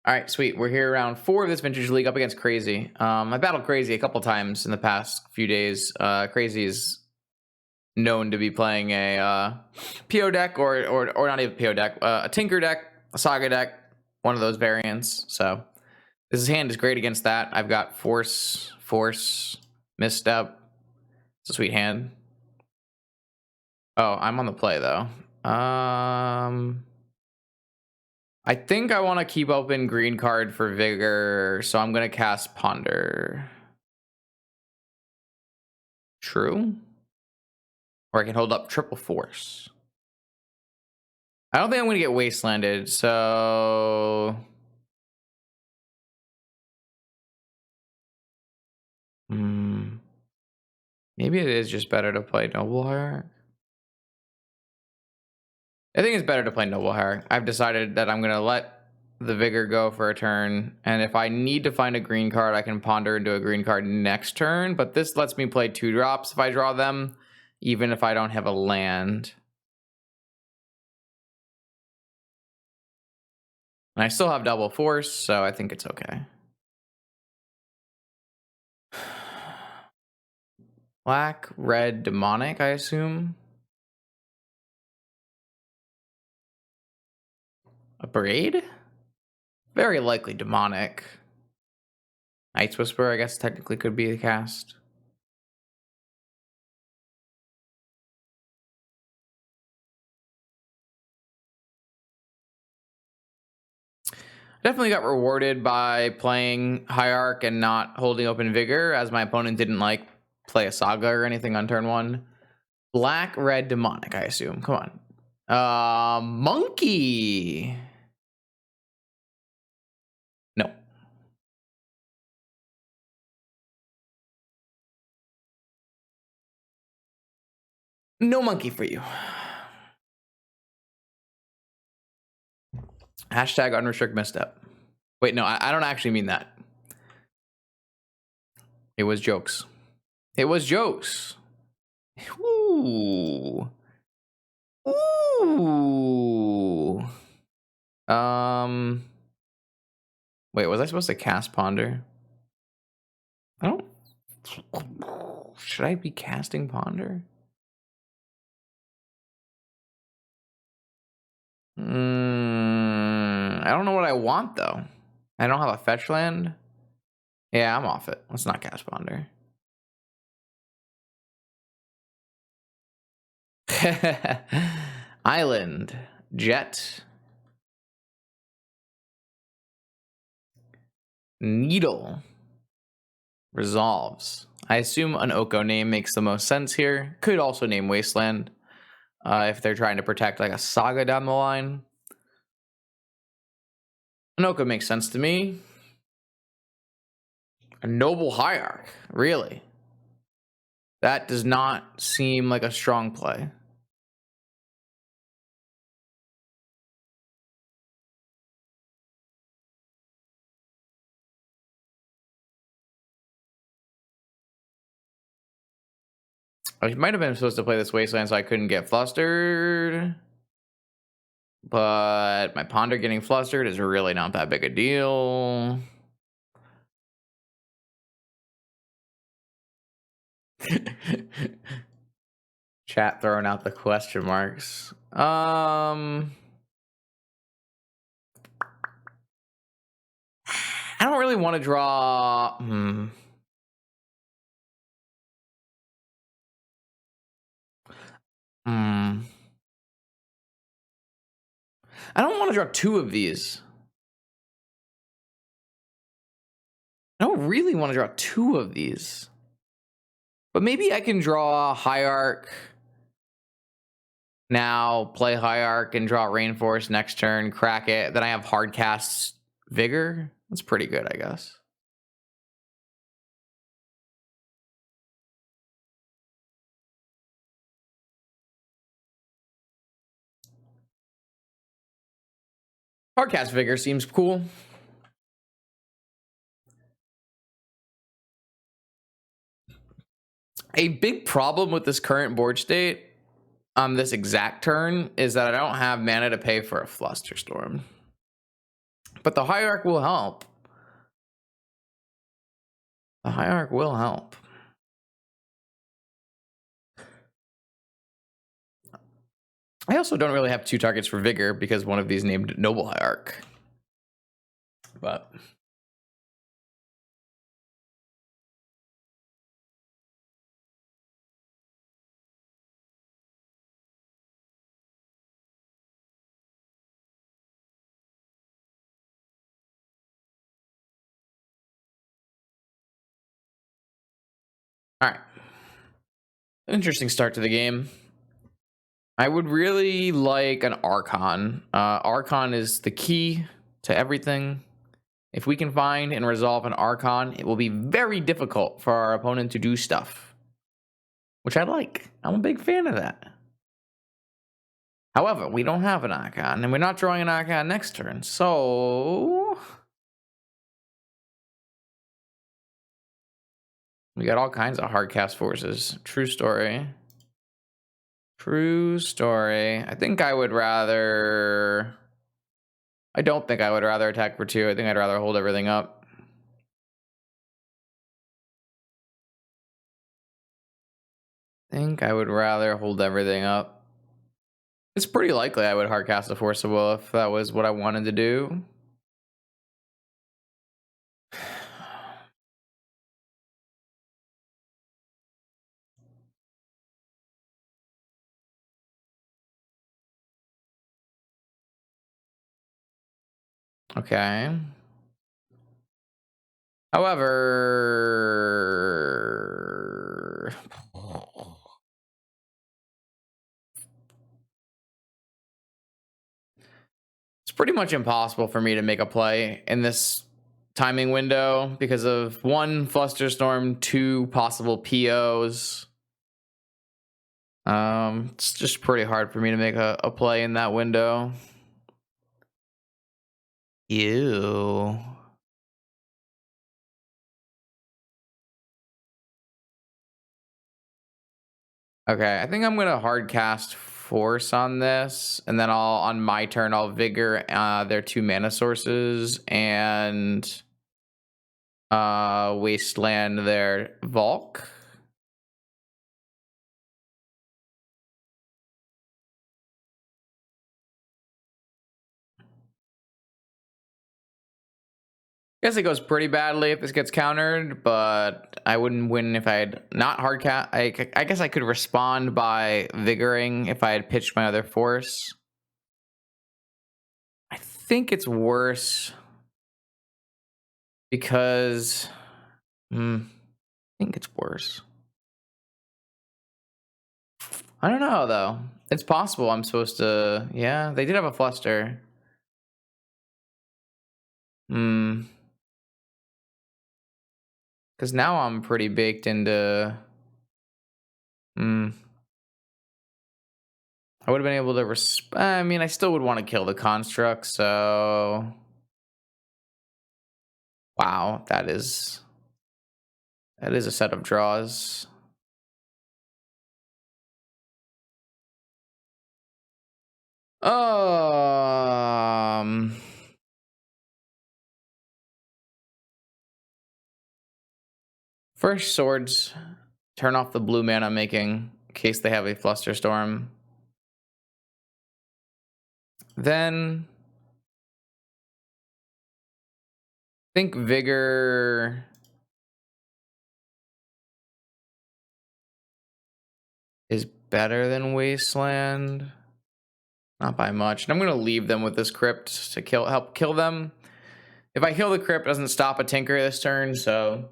All right, sweet. We're here around 4 of this Vintage League up against Crazy. I battled Crazy a couple times in the past few days. Crazy is known to be playing a PO deck or not even PO deck, a Tinker deck, a Saga deck, one of those variants. So this hand is great against that. I've got Force, Misstep. It's a sweet hand. Oh, I'm on the play though. I think I want to keep open green card for Vigor, so I'm going to cast Ponder. True. Or I can hold up Triple Force. I don't think I'm going to get Wastelanded, so... Maybe it is just better to play Noble Hierarch. I think it's better to play Noble Hierarch. I've decided that I'm going to let the Vigor go for a turn, and if I need to find a green card, I can Ponder into a green card next turn, but this lets me play 2-drops if I draw them, even if I don't have a land. And I still have double force, so I think it's okay. Black, red, demonic, I assume. A braid? Very likely demonic. Night's Whisper, I guess, technically could be a cast. Definitely got rewarded by playing Hierarch and not holding open Vigor, as my opponent didn't like play a Saga or anything on turn 1. Black, red, demonic, I assume. Come on. Monkey. No. No monkey for you. Hashtag unrestrict misstep. Wait, no, I don't actually mean that. It was jokes. It was jokes. Ooh. Ooh. Wait, was I supposed to cast Ponder? I don't... Should I be casting Ponder? I don't know what I want, though. I don't have a fetch land. Yeah, I'm off it. Let's not cast Ponder. Island. Jet. Needle. Resolves. I assume an Oko name makes the most sense here. Could also name Wasteland if they're trying to protect like a Saga down the line. An Oko makes sense to me. A Noble Hierarch, really? That does not seem like a strong play. I might have been supposed to play this Wasteland so I couldn't get flustered. But my Ponder getting flustered is really not that big a deal. Chat throwing out the question marks. I don't really want to draw. I don't want to draw 2 of these. I don't really want to draw 2 of these. But maybe I can draw Hierarch now, play Hierarch and draw Rainforest next turn, crack it. Then I have hard casts Vigor. That's pretty good, I guess. Hard cast Vigor seems cool. A big problem with this current board state on this exact turn is that I don't have mana to pay for a Flusterstorm. But the Hierarch will help. The Hierarch will help. I also don't really have 2 targets for Vigor because one of these named Noble Hierarch. But Interesting start to the game. I would really like an Archon. Archon is the key to everything. If we can find and resolve an Archon, it will be very difficult for our opponent to do stuff, which I like. I'm a big fan of that. However, we don't have an Archon, and we're not drawing an Archon next turn, so we got all kinds of hard cast forces. True story. True story. I think I would rather... I don't think I would rather attack for 2. I think I'd rather hold everything up. I think I would rather hold everything up. It's pretty likely I would hardcast a Force of Will if that was what I wanted to do. Okay. However, it's pretty much impossible for me to make a play in this timing window because of 1, Flusterstorm, 2, possible POs. It's just pretty hard for me to make a play in that window. Ew. Okay, I think I'm gonna hard cast Force on this, and then on my turn I'll Vigor their 2 mana sources and Wasteland their Volk. Guess it goes pretty badly if this gets countered, but I wouldn't win if I had not hard cast. I guess I could respond by Vigoring if I had pitched my other Force. I think it's worse because I think it's worse. I don't know though. It's possible I'm supposed to. Yeah, they did have a Fluster. Because now I'm pretty baked into. I would have been able to. I mean, I still would want to kill the construct. So. Wow, that is a set of draws. First swords, turn off the blue mana making in case they have a Flusterstorm. Then think Vigor is better than Wasteland. Not by much. And I'm gonna leave them with this crypt to help kill them. If I kill the crypt, it doesn't stop a Tinker this turn, so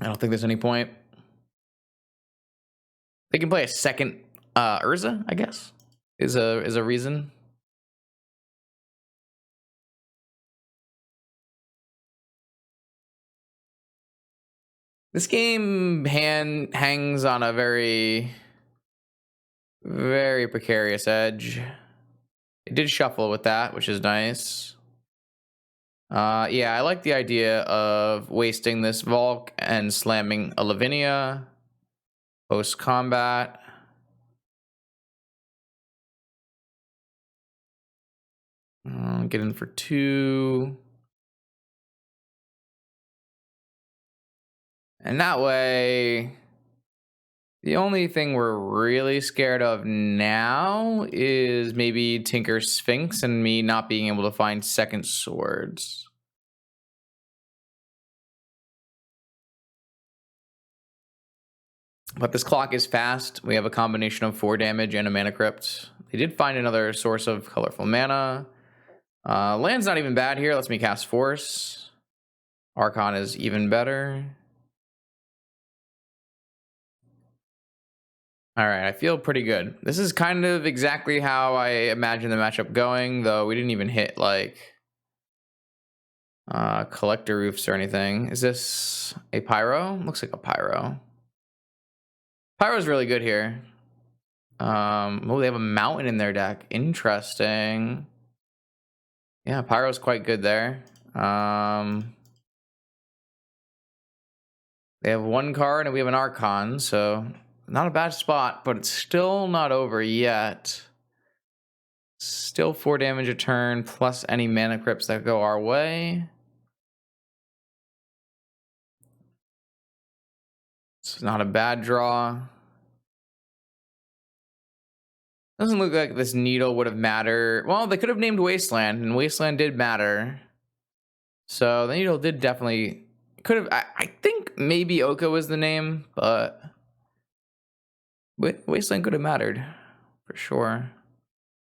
I don't think there's any point. They can play a second Urza, I guess. Is a reason. This game hangs on a very, very precarious edge. It did shuffle with that, which is nice. Yeah, I like the idea of wasting this Volk and slamming a Lavinia post combat. Get in for 2. And that way, the only thing we're really scared of now is maybe Tinker Sphinx and me not being able to find second swords. But this clock is fast. We have a combination of 4 damage and a mana crypt. They did find another source of colorful mana. Land's not even bad here. Lets me cast Force. Archon is even better. All right, I feel pretty good. This is kind of exactly how I imagined the matchup going, though we didn't even hit like collector roofs or anything. Is this a pyro? Looks like a pyro. Pyro's really good here. Oh, they have a mountain in their deck. Interesting. Yeah, pyro's quite good there. They have one card and we have an Archon, so not a bad spot, but it's still not over yet. Still 4 damage a turn, plus any mana crypts that go our way. It's not a bad draw. Doesn't look like this needle would have mattered. Well, they could have named Wasteland, and Wasteland did matter. So the needle did definitely could have. I think maybe Oko was the name, but Wasteland could have mattered for sure.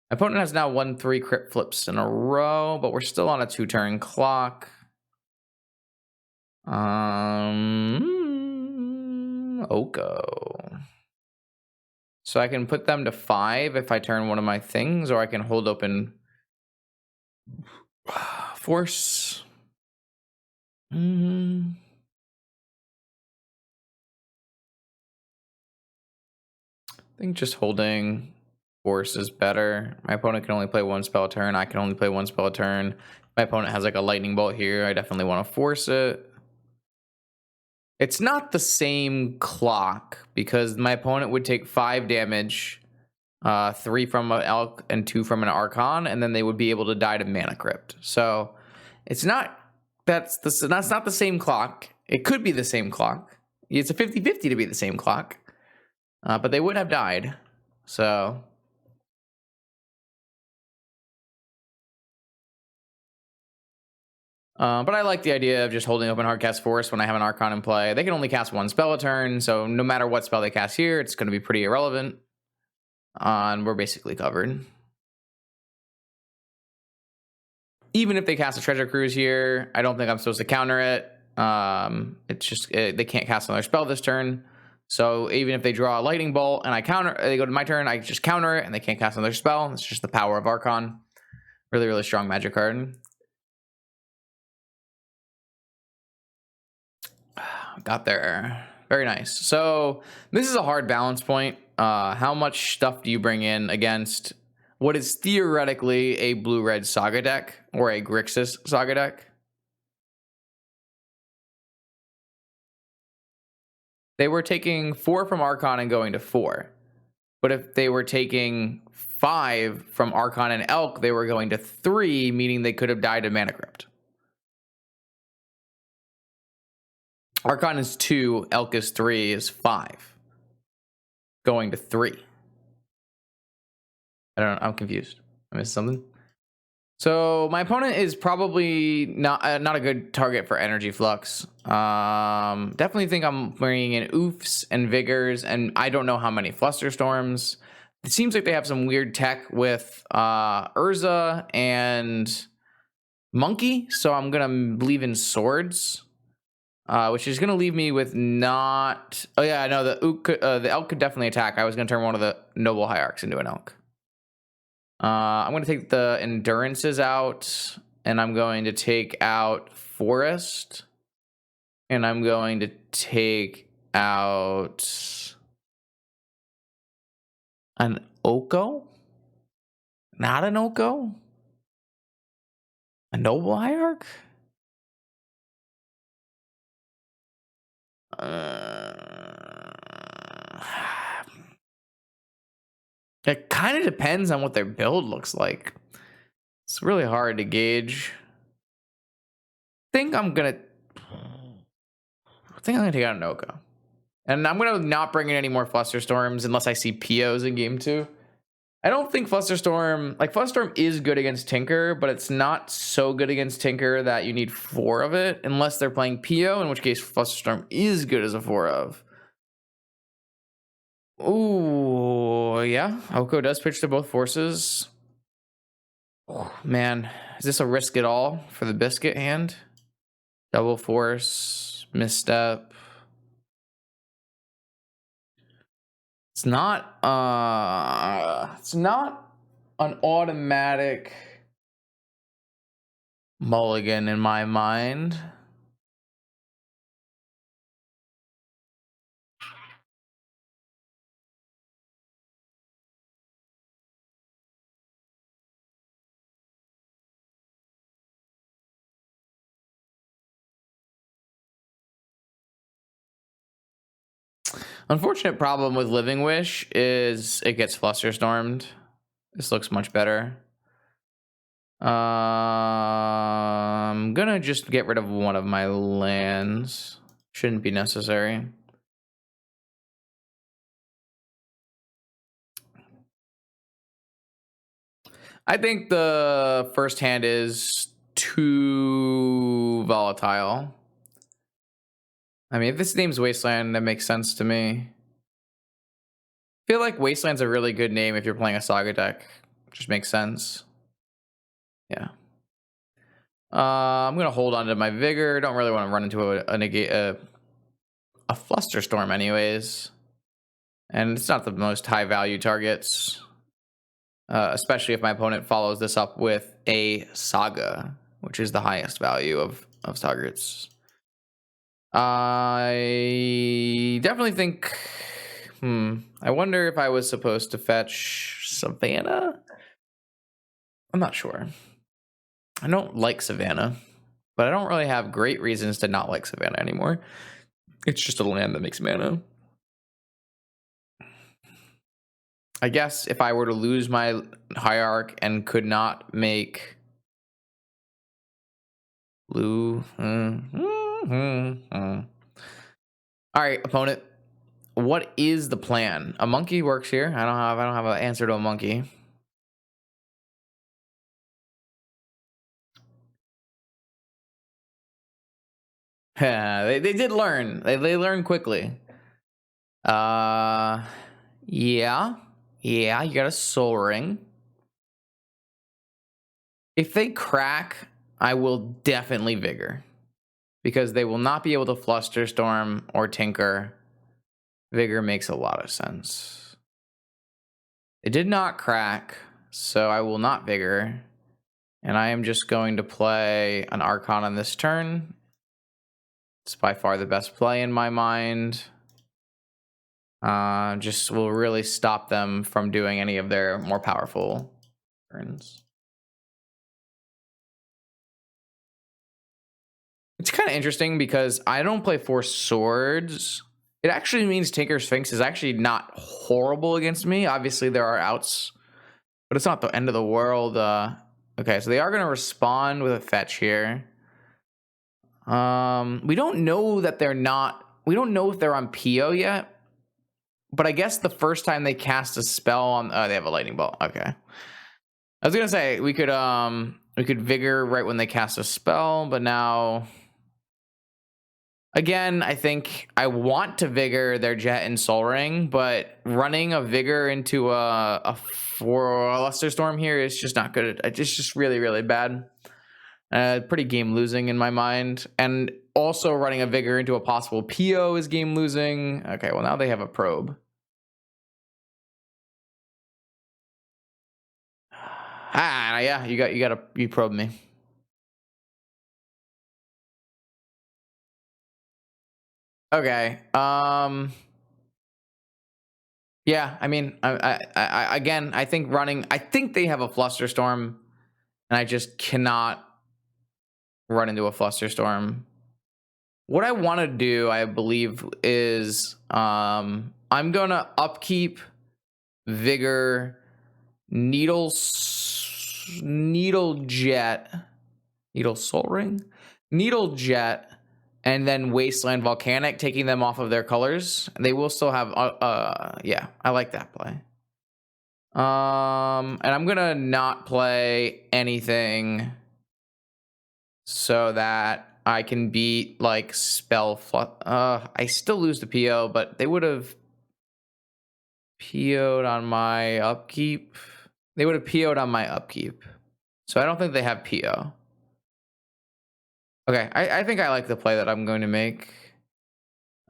My opponent has now won 3 crypt flips in a row, but we're still on a 2-turn clock. Oko. So I can put them to 5 if I turn one of my things, or I can hold open force. I think just holding force is better. My opponent can only play 1 spell a turn. I can only play 1 spell a turn. My opponent has like a lightning bolt here. I definitely want to force it. It's not the same clock because my opponent would take 5 damage, 3 from an Elk and 2 from an Archon, and then they would be able to die to Mana Crypt. So it's not that's not the same clock. It could be the same clock. It's a 50-50 to be the same clock, but they would have died. So but I like the idea of just holding open Hardcast Force when I have an Archon in play. They can only cast 1 spell a turn, so no matter what spell they cast here, it's going to be pretty irrelevant. And we're basically covered. Even if they cast a Treasure Cruise here, I don't think I'm supposed to counter it. It's just they can't cast another spell this turn. So even if they draw a Lightning Bolt and I counter, they go to my turn, I just counter it, and they can't cast another spell. It's just the power of Archon. Really, really strong magic card. Got there. Very nice. So this is a hard balance point. How much stuff do you bring in against what is theoretically a blue-red Saga deck or a Grixis Saga deck? They were taking 4 from Archon and going to 4. But if they were taking 5 from Archon and Elk, they were going to 3, meaning they could have died to Mana Crypt. Archon is 2, Elk is 3, is 5. Going to 3. I don't know. I'm confused. I missed something. So my opponent is probably not a good target for Energy Flux. Definitely think I'm bringing in Oofs and Vigors, and I don't know how many Flusterstorms. It seems like they have some weird tech with Urza and Monkey, so I'm gonna believe in Swords. Which is going to leave me with not... Oh, yeah, no, the Elk could definitely attack. I was going to turn one of the Noble Hierarchs into an Elk. I'm going to take the Endurances out, and I'm going to take out Forest, and I'm going to take out an Oko? Not an Oko? A Noble Hierarch? It kind of depends on what their build looks like. It's really hard to gauge. I think I'm gonna take out an Oko. And I'm gonna not bring in any more Flusterstorms unless I see POs in game 2. I don't think Flusterstorm is good against Tinker, but it's not so good against Tinker that you need 4 of it, unless they're playing PO, in which case Flusterstorm is good as a 4 of. Ooh, yeah. Oko does pitch to both forces. Oh, man. Is this a risk at all for the biscuit hand? Double force, misstep. It's not an automatic mulligan in my mind. Unfortunate problem with Living Wish is it gets flusterstormed. This looks much better. I'm gonna just get rid of one of my lands. Shouldn't be necessary. I think the first hand is too volatile. I mean, if this name's Wasteland, that makes sense to me. I feel like Wasteland's a really good name if you're playing a Saga deck. Just makes sense. Yeah. I'm gonna hold on to my Vigor. Don't really want to run into a Flusterstorm anyways. And it's not the most high value targets. Especially if my opponent follows this up with a Saga, which is the highest value of targets. I definitely think. I wonder if I was supposed to fetch Savannah. I'm not sure. I don't like Savannah, but I don't really have great reasons to not like Savannah anymore. It's just a land that makes mana. I guess if I were to lose my Hierarch and could not make blue. All right, opponent. What is the plan? A monkey works here. I don't have an answer to a monkey. they did learn. They learned quickly. Yeah. You got a Soul Ring. If they crack, I will definitely Vigor. Because they will not be able to Flusterstorm or Tinker. Vigor makes a lot of sense. It did not crack, so I will not Vigor. And I am just going to play an Archon on this turn. It's by far the best play in my mind. Just will really stop them from doing any of their more powerful turns. It's kind of interesting because I don't play Four Swords. It actually means Tinker Sphinx is actually not horrible against me. Obviously, there are outs, but it's not the end of the world. Okay, so they are going to respond with a fetch here. We don't know that they're not. We don't know if they're on PO yet. But I guess the first time they cast a spell on, they have a lightning bolt. Okay, I was gonna say we could Vigor right when they cast a spell, but now. Again, I think I want to Vigor their Jet and Soul Ring, but running a Vigor into a Flusterstorm here is just not good. It's just really, really bad. Pretty game losing in my mind. And also running a Vigor into a possible PO is game losing. Okay, well now they have a probe. Yeah, you probed me. Okay. Yeah, I mean, again, I think they have a Flusterstorm, and I just cannot run into a Flusterstorm. What I want to do, I believe, is I'm gonna upkeep Vigor, Needle Jet, Needle Soul Ring, Needle Jet, and then Wasteland Volcanic, taking them off of their colors. They will still have yeah, I like that play. And I'm gonna not play anything so that I can beat like I still lose the PO, but they would have PO'd on my upkeep. They would have PO'd on my upkeep. So I don't think they have PO. Okay, I think I like the play that I'm going to make.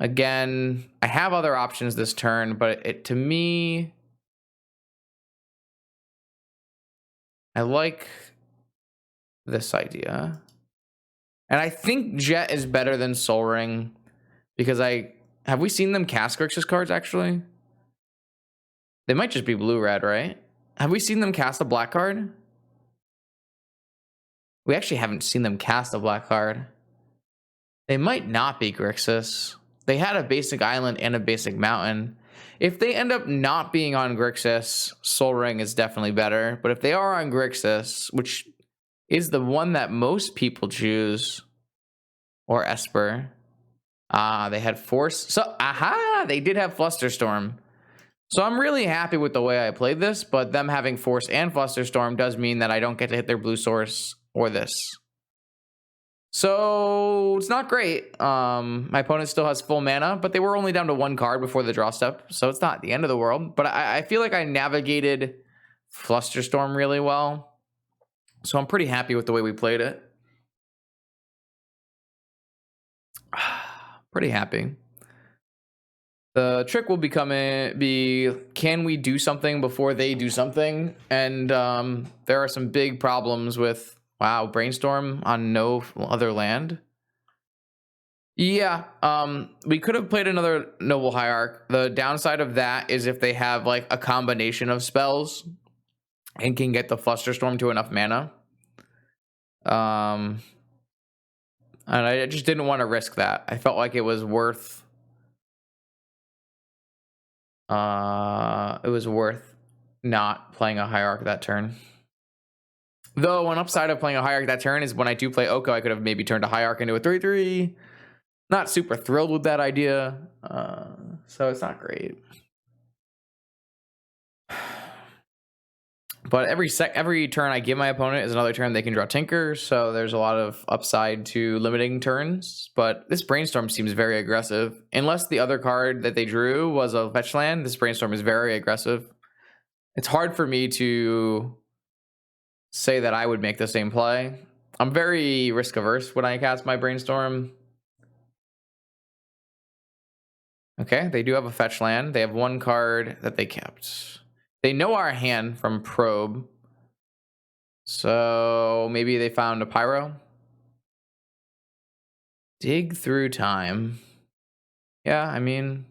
Again, I have other options this turn, but to me, I like this idea. And I think Jet is better than Soul Ring because have we seen them cast Grixis cards actually? They might just be blue-red, right? Have we seen them cast a black card? We actually haven't seen them cast a black card. They might not be Grixis. They had a basic island and a basic mountain. If they end up not being on Grixis, Soul Ring is definitely better. But if they are on Grixis, which is the one that most people choose, or Esper, they had Force. So, they did have Flusterstorm. So I'm really happy with the way I played this, but them having Force and Flusterstorm does mean that I don't get to hit their blue source or this. So it's not great. My opponent still has full mana, but they were only down to one card before the draw step, so it's not the end of the world. But I feel like I navigated Flusterstorm really well, so I'm pretty happy with the way we played it. Pretty happy. The trick will be can we do something before they do something? And there are some big problems with, wow, Brainstorm on no other land. Yeah, we could have played another Noble Hierarch. The downside of that is if they have like a combination of spells and can get the Flusterstorm to enough mana. And I just didn't want to risk that. I felt like it was worth not playing a Hierarch that turn. Though one upside of playing a Hierarch that turn is when I do play Oko, I could have maybe turned a Hierarch into a 3/3. Not super thrilled with that idea, so it's not great. But every turn I give my opponent is another turn they can draw Tinker, so there's a lot of upside to limiting turns. But this Brainstorm seems very aggressive. Unless the other card that they drew was a fetch land, this Brainstorm is very aggressive. It's hard for me to say that I would make the same play. I'm very risk averse when I cast my Brainstorm. Okay, they do have a fetch land. They have one card that they kept. They know our hand from Probe. So maybe they found a Pyro. Dig through time. Yeah, I mean,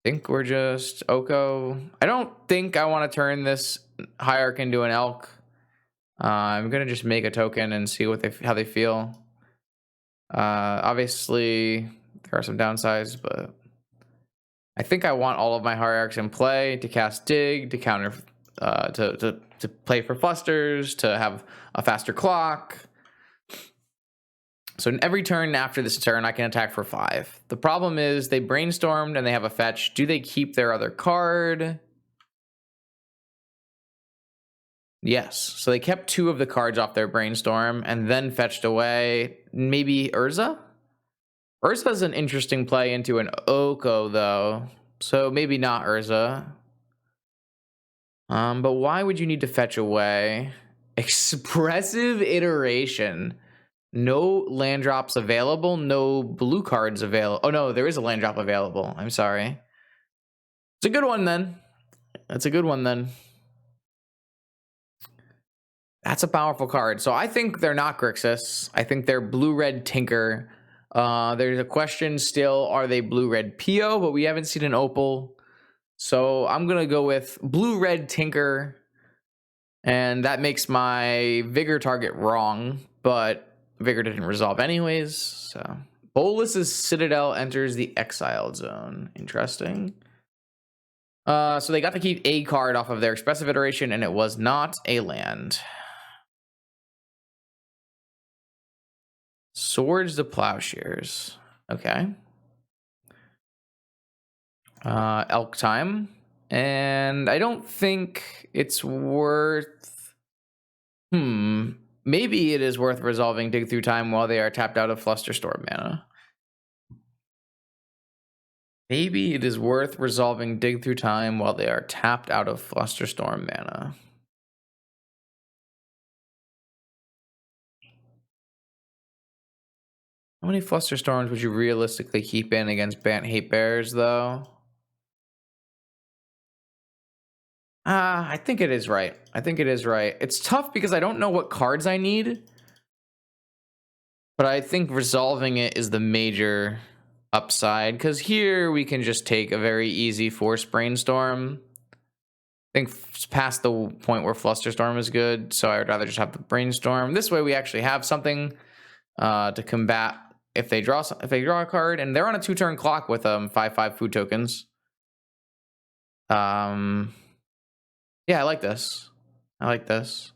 I think we're just Oko. I don't think I want to turn this Hierarch into an Elk. I'm gonna just make a token and see how they feel. Obviously, there are some downsides, but I think I want all of my Hierarchs in play to cast Dig, to counter, to play for Flusters, to have a faster clock. So in every turn after this turn, I can attack for 5. The problem is they Brainstormed and they have a fetch. Do they keep their other card? Yes. So they kept 2 of the cards off their Brainstorm and then fetched away. Maybe Urza? Urza's an interesting play into an Oko, though. So maybe not Urza. But why would you need to fetch away? Expressive Iteration. No land drops available. No blue cards available. Oh, no, there is a land drop available. I'm sorry. It's a good one, then. That's a good one, then. That's a powerful card. So I think they're not Grixis. I think they're blue-red Tinker. There's a question still, are they blue-red Pio? But we haven't seen an Opal. So I'm going to go with blue-red Tinker. And that makes my Vigor target wrong. But Vigor didn't resolve anyways. So Bolus's Citadel enters the exiled zone. Interesting. So they got to keep a card off of their expressive iteration, and it was not a land. Swords to Plowshares. Okay. Elk time. And I don't think it's worth... Maybe it is worth resolving Dig Through Time while they are tapped out of Flusterstorm mana. Maybe it is worth resolving Dig Through Time while they are tapped out of Flusterstorm mana. How many Flusterstorms would you realistically keep in against Bant Hate Bears, though? I think it is right. I think it is right. It's tough because I don't know what cards I need, but I think resolving it is the major upside, because here we can just take a very easy Force Brainstorm. I think it's past the point where Flusterstorm is good, so I would rather just have the Brainstorm. This way we actually have something to combat if they draw a card, and they're on a 2-turn clock with 5/5 food tokens. Yeah, I like this. I like this.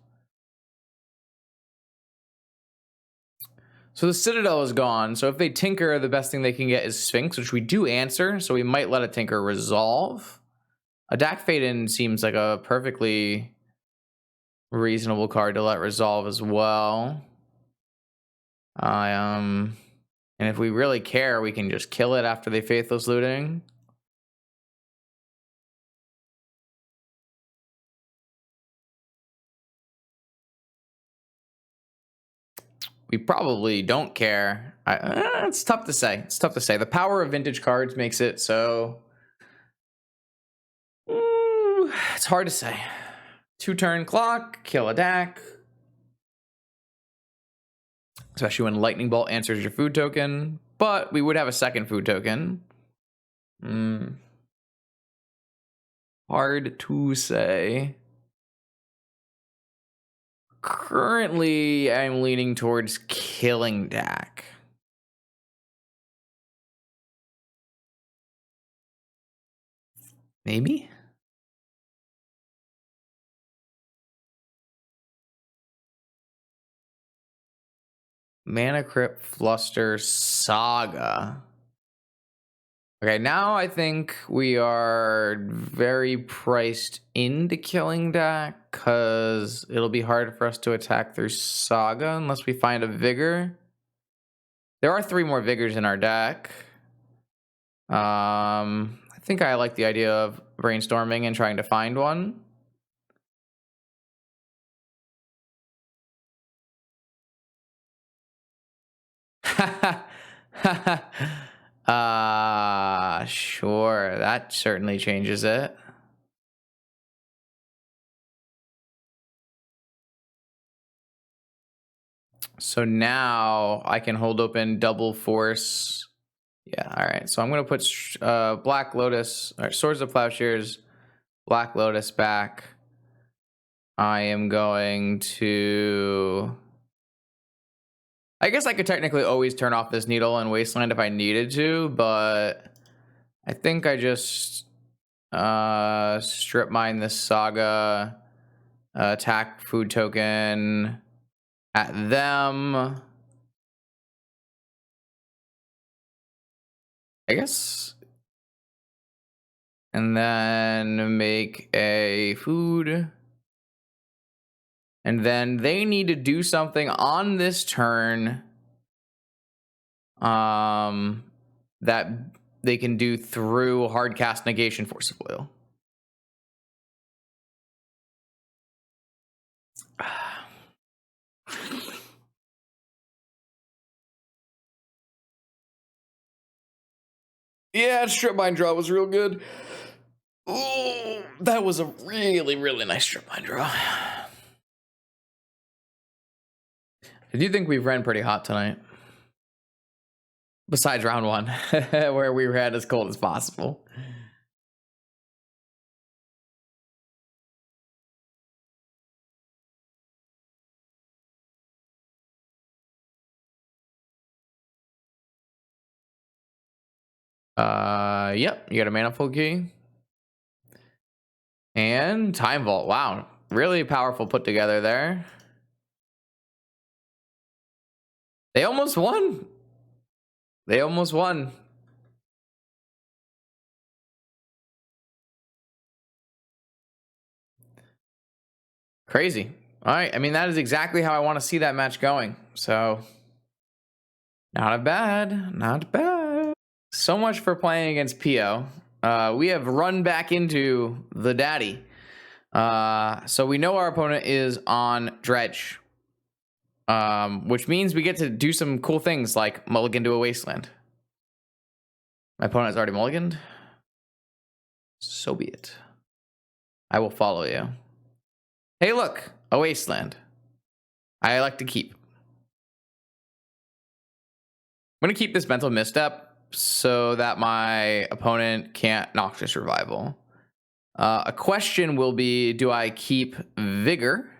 So the Citadel is gone. So if they tinker, the best thing they can get is Sphinx, which we do answer. So we might let a tinker resolve. A Dak Faden seems like a perfectly reasonable card to let resolve as well. And if we really care, we can just kill it after they Faithless Looting. We probably don't care. It's tough to say. It's tough to say. The power of vintage cards makes it so. It's hard to say. 2-turn clock, kill a Dak. Especially when Lightning Bolt answers your food token. But we would have a second food token. Hard to say. Currently, I'm leaning towards killing Dak. Maybe? Mana Crypt Fluster Saga. Okay, now I think we are very priced into killing Dak, because it'll be hard for us to attack through Saga unless we find a Vigor. There are 3 more Vigors in our deck. I think I like the idea of brainstorming and trying to find one. Sure. That certainly changes it. So now I can hold open double force. Yeah, all right. So I'm going to put Black Lotus, or Swords of Plowshares, Black Lotus back. I am going to... I guess I could technically always turn off this Needle and Wasteland if I needed to, but I think I just strip mine this Saga, attack food token at them. I guess. And then make a food. And then they need to do something on this turn that they can do through hard cast negation Force of Will. Yeah, strip mine draw was real good. Oh, that was a really, really nice strip mine draw. I do think we've ran pretty hot tonight. Besides round 1, where we ran as cold as possible. Yep, you got a Manifold Key. And Time Vault. Wow, really powerful put together there. They almost won. They almost won. Crazy. All right. I mean, that is exactly how I want to see that match going. So, not bad. Not bad. So much for playing against Pio. We have run back into the daddy. So we know our opponent is on Dredge. Which means we get to do some cool things like mulligan to a wasteland. My opponent has already mulliganed. So be it. I will follow you. Hey, look, a wasteland. I like to keep. I'm going to keep this mental misstep so that my opponent can't Noxious Revival. A question will be, do I keep Vigor?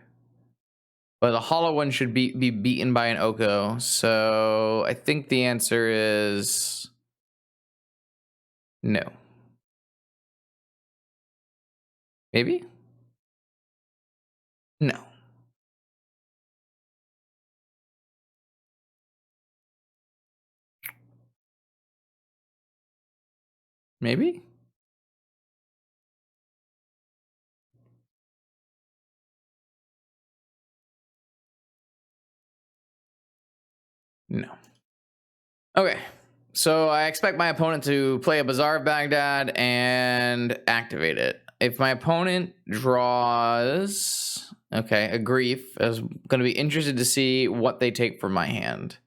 But the hollow one should be beaten by an Oko. So I think the answer is no. Maybe? No. Maybe? No. Okay. So I expect my opponent to play a Bazaar of Baghdad and activate it. If my opponent draws, okay, a Grief, I was going to be interested to see what they take from my hand.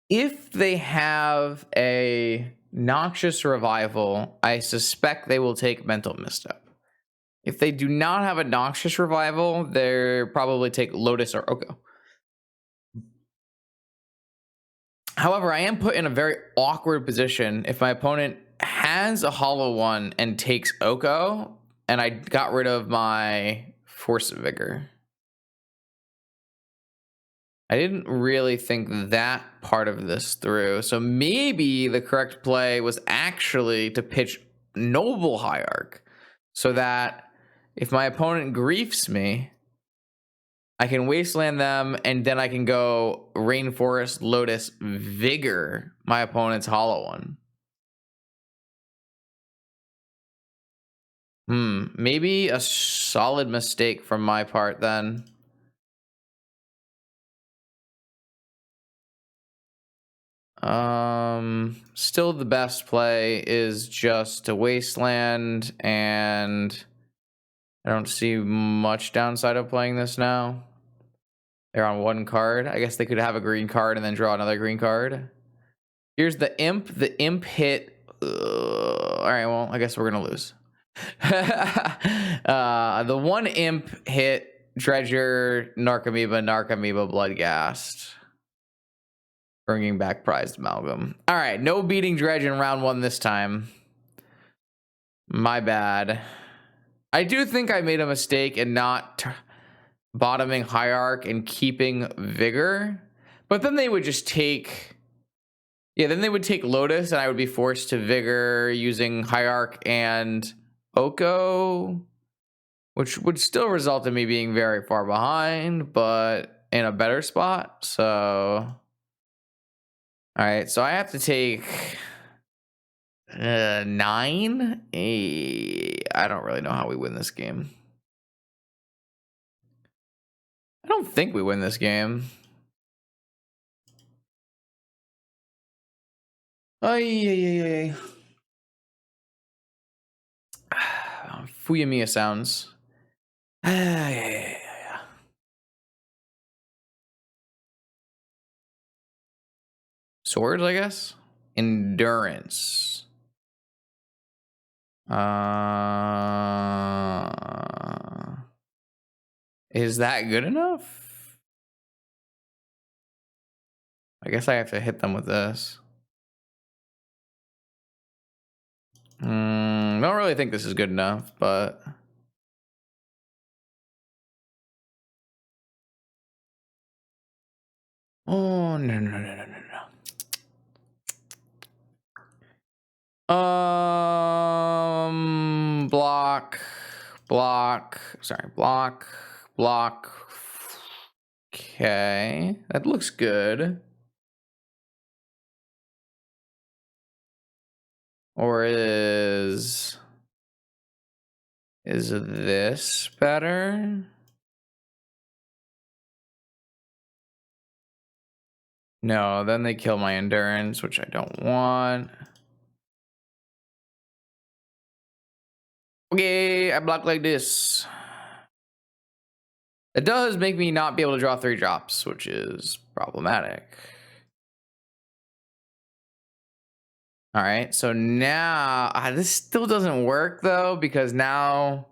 If they have a Noxious Revival, I suspect they will take Mental Misstep. If they do not have a Noxious Revival, they'll probably take Lotus or Oko. However, I am put in a very awkward position if my opponent has a hollow one and takes Oko, and I got rid of my Force of Vigor. I didn't really think that part of this through. So maybe the correct play was actually to pitch Noble Hierarch so that if my opponent griefs me, I can wasteland them, and then I can go Rainforest, Lotus, Vigor, my opponent's hollow one. Maybe a solid mistake from my part then. Still the best play is just to wasteland, and I don't see much downside of playing this now. They're on one card. I guess they could have a green card and then draw another green card. Here's the Imp. The Imp hit. All right, well, I guess we're going to lose. The one Imp hit Dredger, Narcomoeba, Bloodghast. Bringing back Prized Amalgam. All right, no beating Dredge in round one this time. My bad. I do think I made a mistake in not bottoming Hierarch and keeping Vigor. But then they would just take... Yeah, then they would take Lotus, and I would be forced to Vigor using Hierarch and Oko, which would still result in me being very far behind, but in a better spot. So, all right, so I have to take 9. I don't really know how we win this game. I don't think we win this game. Ay. Fuyamiya sounds. Swords, I guess. Endurance. Is that good enough? I guess I have to hit them with this. Don't really think this is good enough, but... Oh, no. Block. Okay, that looks good. Or is this better? No, then they kill my endurance, which I don't want. Okay, I block like this. It does make me not be able to draw 3 drops, which is problematic. All right, so now this still doesn't work though, because now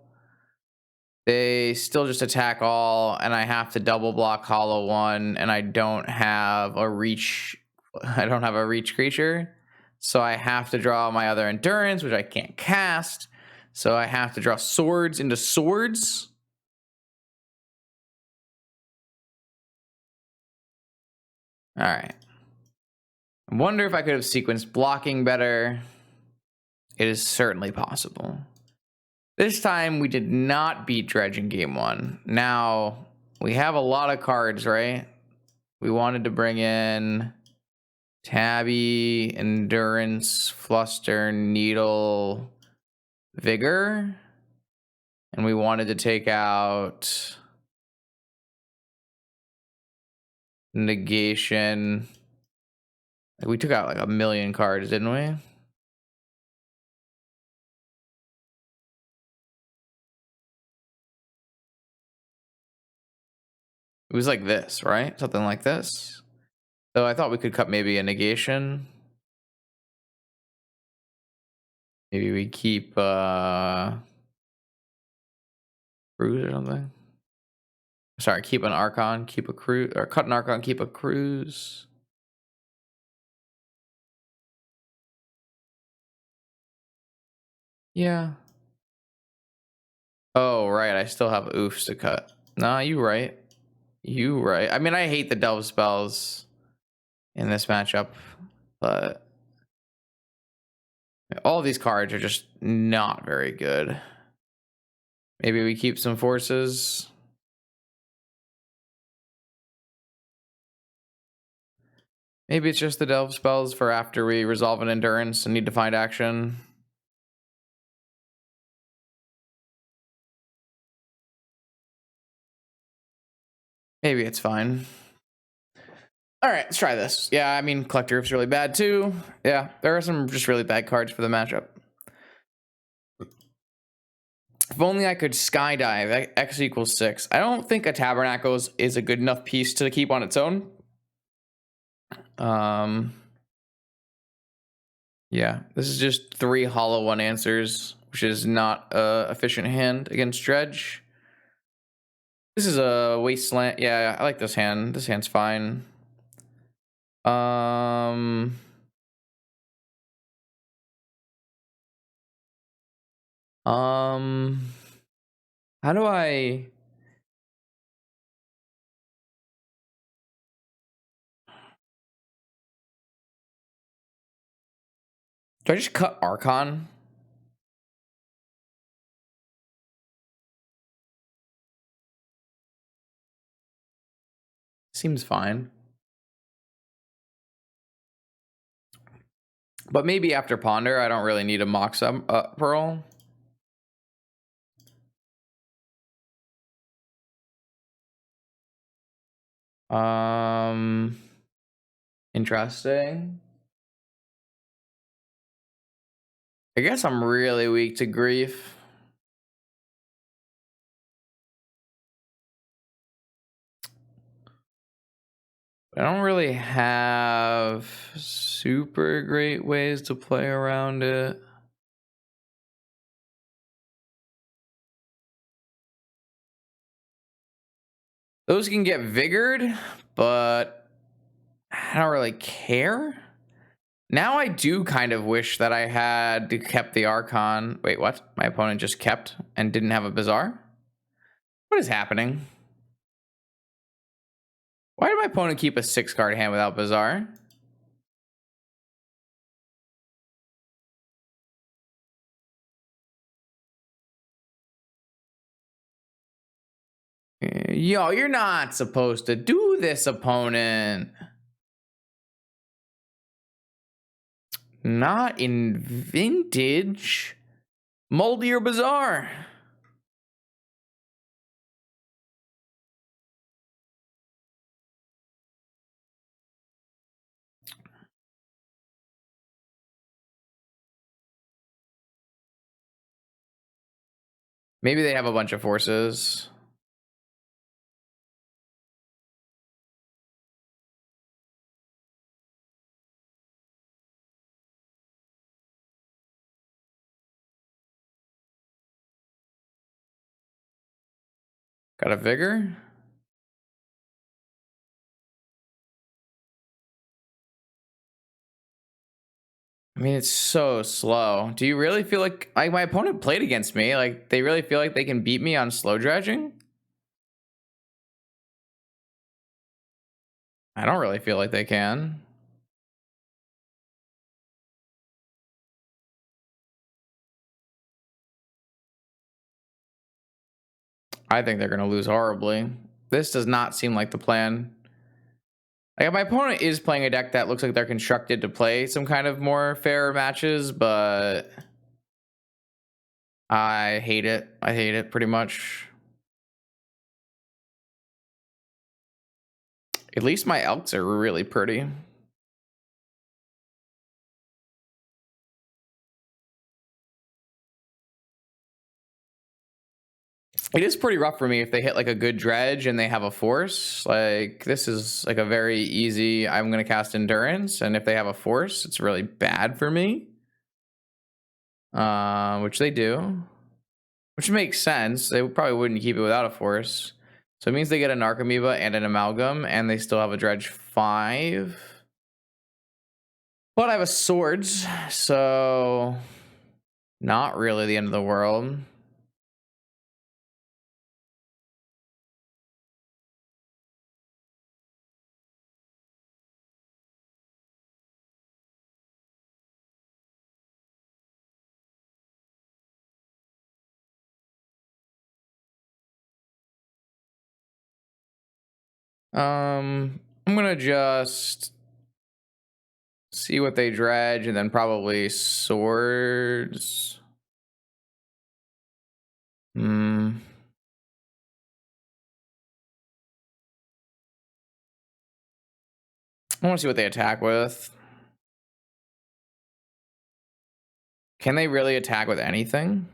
they still just attack all, and I have to double block hollow one, and I don't have a reach. I don't have a reach creature, so I have to draw my other endurance, which I can't cast. So I have to draw swords into swords. All right. I wonder if I could have sequenced blocking better. It is certainly possible. This time we did not beat Dredge in game 1. Now we have a lot of cards, right? We wanted to bring in Tabby, Endurance, Fluster, Needle, Vigor. And we wanted to take out Negation. We took out like a million cards, didn't we? It was like this, right? Something like this. So I thought we could cut maybe a negation. Maybe we keep Cruise or something. Sorry, keep an Archon, keep a Cruise, or cut an Archon, keep a Cruise. Yeah. Oh, right. I still have oofs to cut. Nah, you right. You right. I mean, I hate the delve spells in this matchup, but all these cards are just not very good. Maybe we keep some forces. Maybe it's just the delve spells for after we resolve an endurance and need to find action. Maybe it's fine. All right, let's try this. Yeah, I mean, Collector is really bad too. Yeah, there are some just really bad cards for the matchup. If only I could skydive. X equals 6. I don't think a Tabernacle is a good enough piece to keep on its own. Yeah, this is just 3 hollow 1 answers, which is not a efficient hand against Dredge. This is a Wasteland. Yeah, I like this hand. This hand's fine. How do I... Do I just cut Archon? Seems fine. But maybe after Ponder, I don't really need a Mox Pearl. Interesting. I guess I'm really weak to grief. I don't really have super great ways to play around it. Those can get vigored, but I don't really care. Now I do kind of wish that I had kept the Archon. Wait, what? My opponent just kept and didn't have a Bazaar? What is happening? Why did my opponent keep a 6-card hand without Bazaar? Yo, you're not supposed to do this, opponent. Not in vintage. Moldy or Bazaar? Maybe they have a bunch of forces. Got a vigor. I mean, it's so slow. Do you really feel like my opponent played against me? Like they really feel like they can beat me on slow dredging? I don't really feel like they can. I think they're gonna lose horribly. This does not seem like the plan. Like my opponent is playing a deck that looks like they're constructed to play some kind of more fair matches, but I hate it. I hate it pretty much. At least my elks are really pretty. It is pretty rough for me if they hit like a good dredge and they have a force. Like this is like a very easy, I'm going to cast endurance. And if they have a force, it's really bad for me. Which they do. Which makes sense. They probably wouldn't keep it without a force. So it means they get an Archamoeba and an Amalgam, and they still have a Dredge 5. But I have a Swords, so not really the end of the world. I'm gonna just see what they dredge, and then probably Swords. Hmm. I want to see what they attack with. Can they really attack with anything?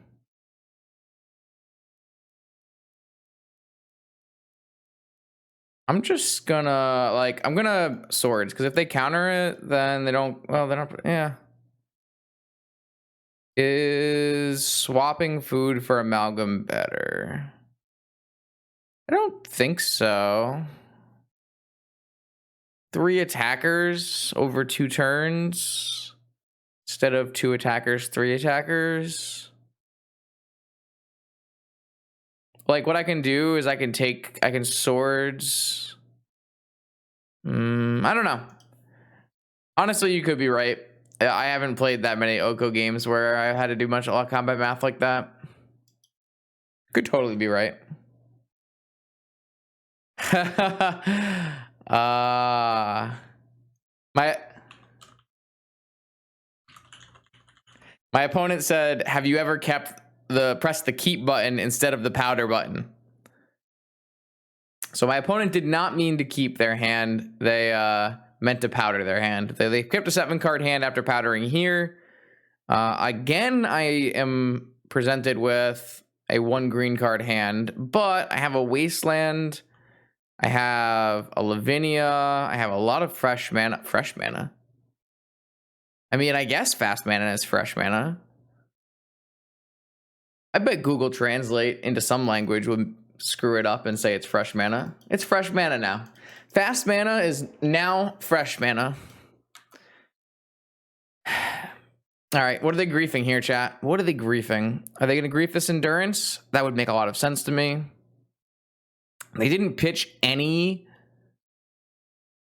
I'm just gonna I'm gonna Swords, because if they counter it, then they don't. Well, they don't. Yeah. Is swapping food for amalgam better? I don't think so. 3 attackers over 2 turns instead of 2 attackers, 3 attackers. Like what I can do is I can swords. I don't know. Honestly, you could be right. I haven't played that many Oko games where I had to do much combat math like that. Could totally be right. uh my My opponent said, "Have you ever pressed the keep button instead of the powder button?" So my opponent did not mean to keep their hand. They meant to powder their hand. They kept a 7-card hand after powdering here. Again, I am presented with a 1 green card hand, but I have a Wasteland. I have a Lavinia. I have a lot of fresh mana. Fresh mana. I mean, I guess fast mana is fresh mana. I bet Google Translate into some language would screw it up and say it's fresh mana. It's fresh mana now. Fast mana is now fresh mana. All right, what are they griefing here, chat? What are they griefing? Are they going to grief this endurance? That would make a lot of sense to me. They didn't pitch any.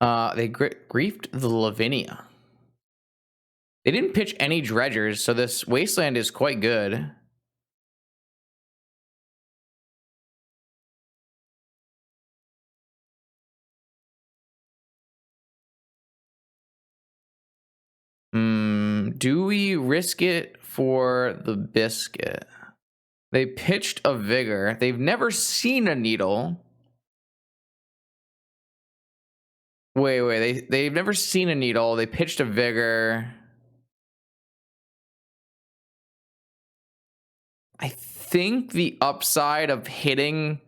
They griefed the Lavinia. They didn't pitch any dredgers, so this Wasteland is quite good. Do we risk it for the biscuit? They pitched a vigor. They've never seen a needle. Wait. They've never seen a needle. They pitched a vigor. I think the upside of hitting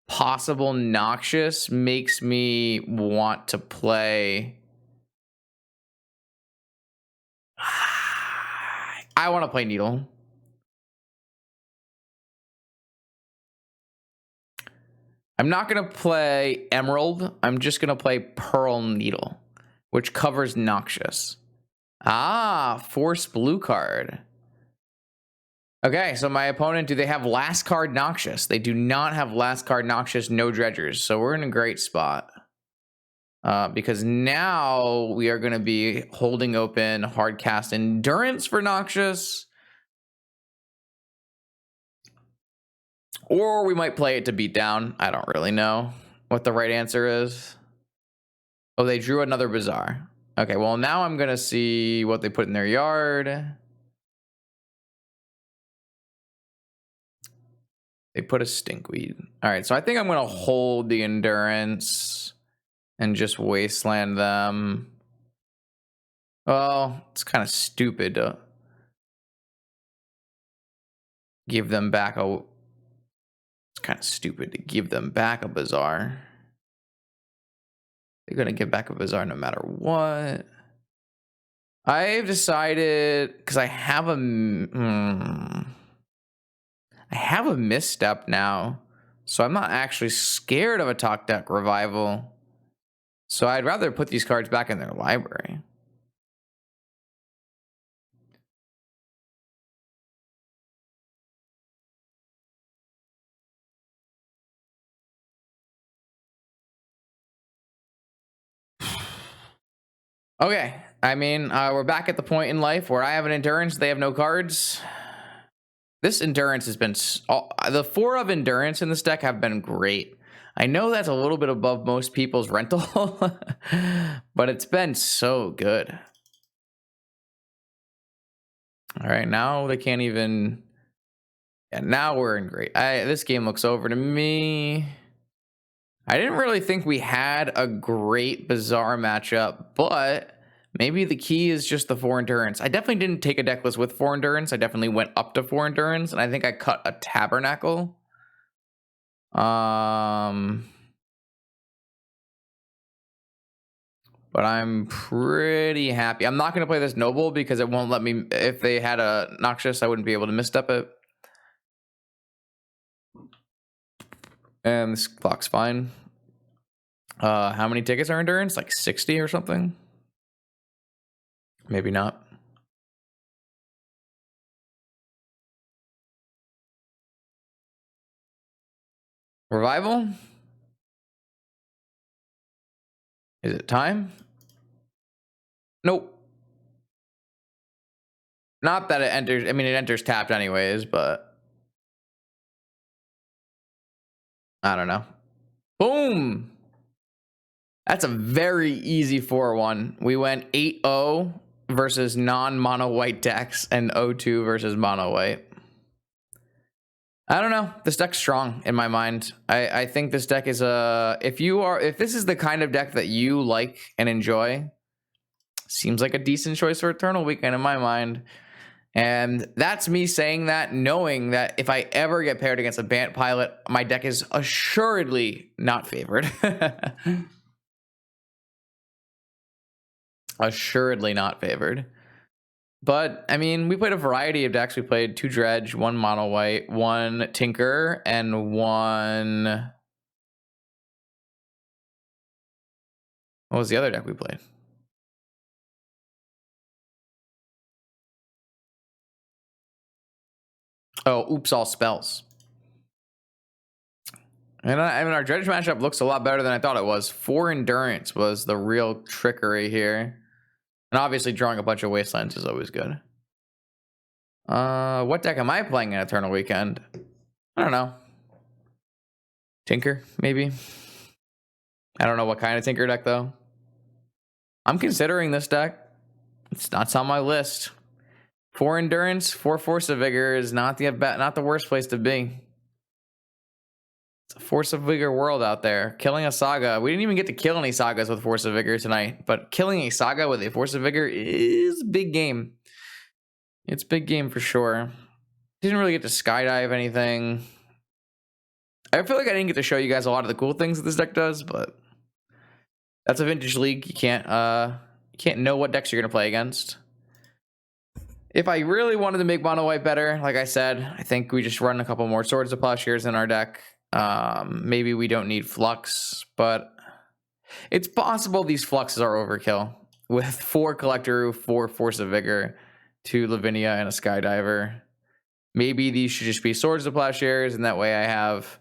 possible noxious makes me want to play. I want to play needle. I'm not going to play Emerald. I'm just going to play Pearl Needle, which covers Noxious. Ah, Force blue card. Okay, so my opponent, do they have last card Noxious? They do not have last card Noxious, no Dredgers. So we're in a great spot. Because now we are going to be holding open Hardcast Endurance for Noxious. Or we might play it to beat down. I don't really know what the right answer is. Oh, they drew another Bazaar. Okay, well, now I'm going to see what they put in their yard. They put a Stinkweed. All right, so I think I'm going to hold the Endurance and just wasteland them. Well, it's kind of stupid to give them back a... It's kind of stupid to give them back a Bazaar. They're going to give back a Bazaar no matter what. I've decided, because I have a... I have a misstep now, so I'm not actually scared of a Talk Deck Revival. So I'd rather put these cards back in their library. Okay, I mean, we're back at the point in life where I have an Endurance, they have no cards. This Endurance has been... the 4 of Endurance in this deck have been great. I know that's a little bit above most people's rental, but it's been so good. All right, now they can't even... Yeah, now we're in great. This game looks over to me. I didn't really think we had a great Bazaar matchup, but maybe the key is just the 4 Endurance. I definitely didn't take a deck list with 4 Endurance. I definitely went up to 4 Endurance, and I think I cut a Tabernacle. But I'm pretty happy. I'm not going to play this Noble because it won't let me... If they had a Noxious, I wouldn't be able to misstep it. And this clock's fine. How many tickets are Endurance? Like 60 or something? Maybe not. Revival? Is it time? Nope. Not that it enters... I mean, it enters tapped anyways, but... I don't know. Boom! That's a very easy 4-1. We went 8-0 versus non-mono white decks and 0-2 versus mono white. I don't know. This deck's strong in my mind. I think this deck is a... If this is the kind of deck that you like and enjoy, seems like a decent choice for Eternal Weekend in my mind. And that's me saying that, knowing that if I ever get paired against a Bant pilot, my deck is assuredly not favored. Assuredly not favored. But, I mean, we played a variety of decks. We played 2 Dredge, 1 Mono White, 1 Tinker, and 1... What was the other deck we played? Oh, oops, all spells. And I mean, our Dredge matchup looks a lot better than I thought it was. 4 Endurance was the real trickery here. And obviously drawing a bunch of Wastelands is always good. What deck am I playing in Eternal Weekend? I don't know. Tinker, maybe? I don't know what kind of Tinker deck, though. I'm considering this deck. It's not on my list. 4 Endurance, 4 Force of Vigor is not the worst place to be. It's a Force of Vigor world out there. Killing a Saga. We didn't even get to kill any Sagas with Force of Vigor tonight, but killing a Saga with a Force of Vigor is big game. It's big game for sure. Didn't really get to skydive anything. I feel like I didn't get to show you guys a lot of the cool things that this deck does, but that's a Vintage League. You can't know what decks you're gonna play against. If I really wanted to make mono white better, like I said, I think we just run a couple more Swords of Plowshares in our deck. Maybe we don't need Flux, but it's possible these Fluxes are overkill. With 4 Collector, 4 Force of Vigor, 2 Lavinia, and a Skydiver. Maybe these should just be Swords of Plowshares, and that way I have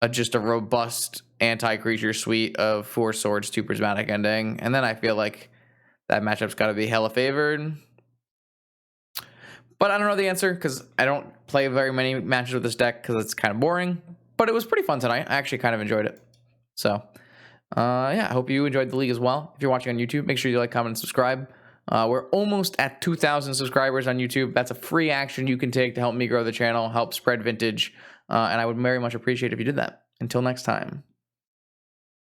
just a robust anti-creature suite of 4 swords, 2 prismatic ending, and then I feel like that matchup's got to be hella favored. But I don't know the answer because I don't play very many matches with this deck because it's kind of boring. But it was pretty fun tonight. I actually kind of enjoyed it. So, yeah, I hope you enjoyed the league as well. If you're watching on YouTube, make sure you like, comment, and subscribe. We're almost at 2,000 subscribers on YouTube. That's a free action you can take to help me grow the channel, help spread Vintage, and I would very much appreciate if you did that. Until next time.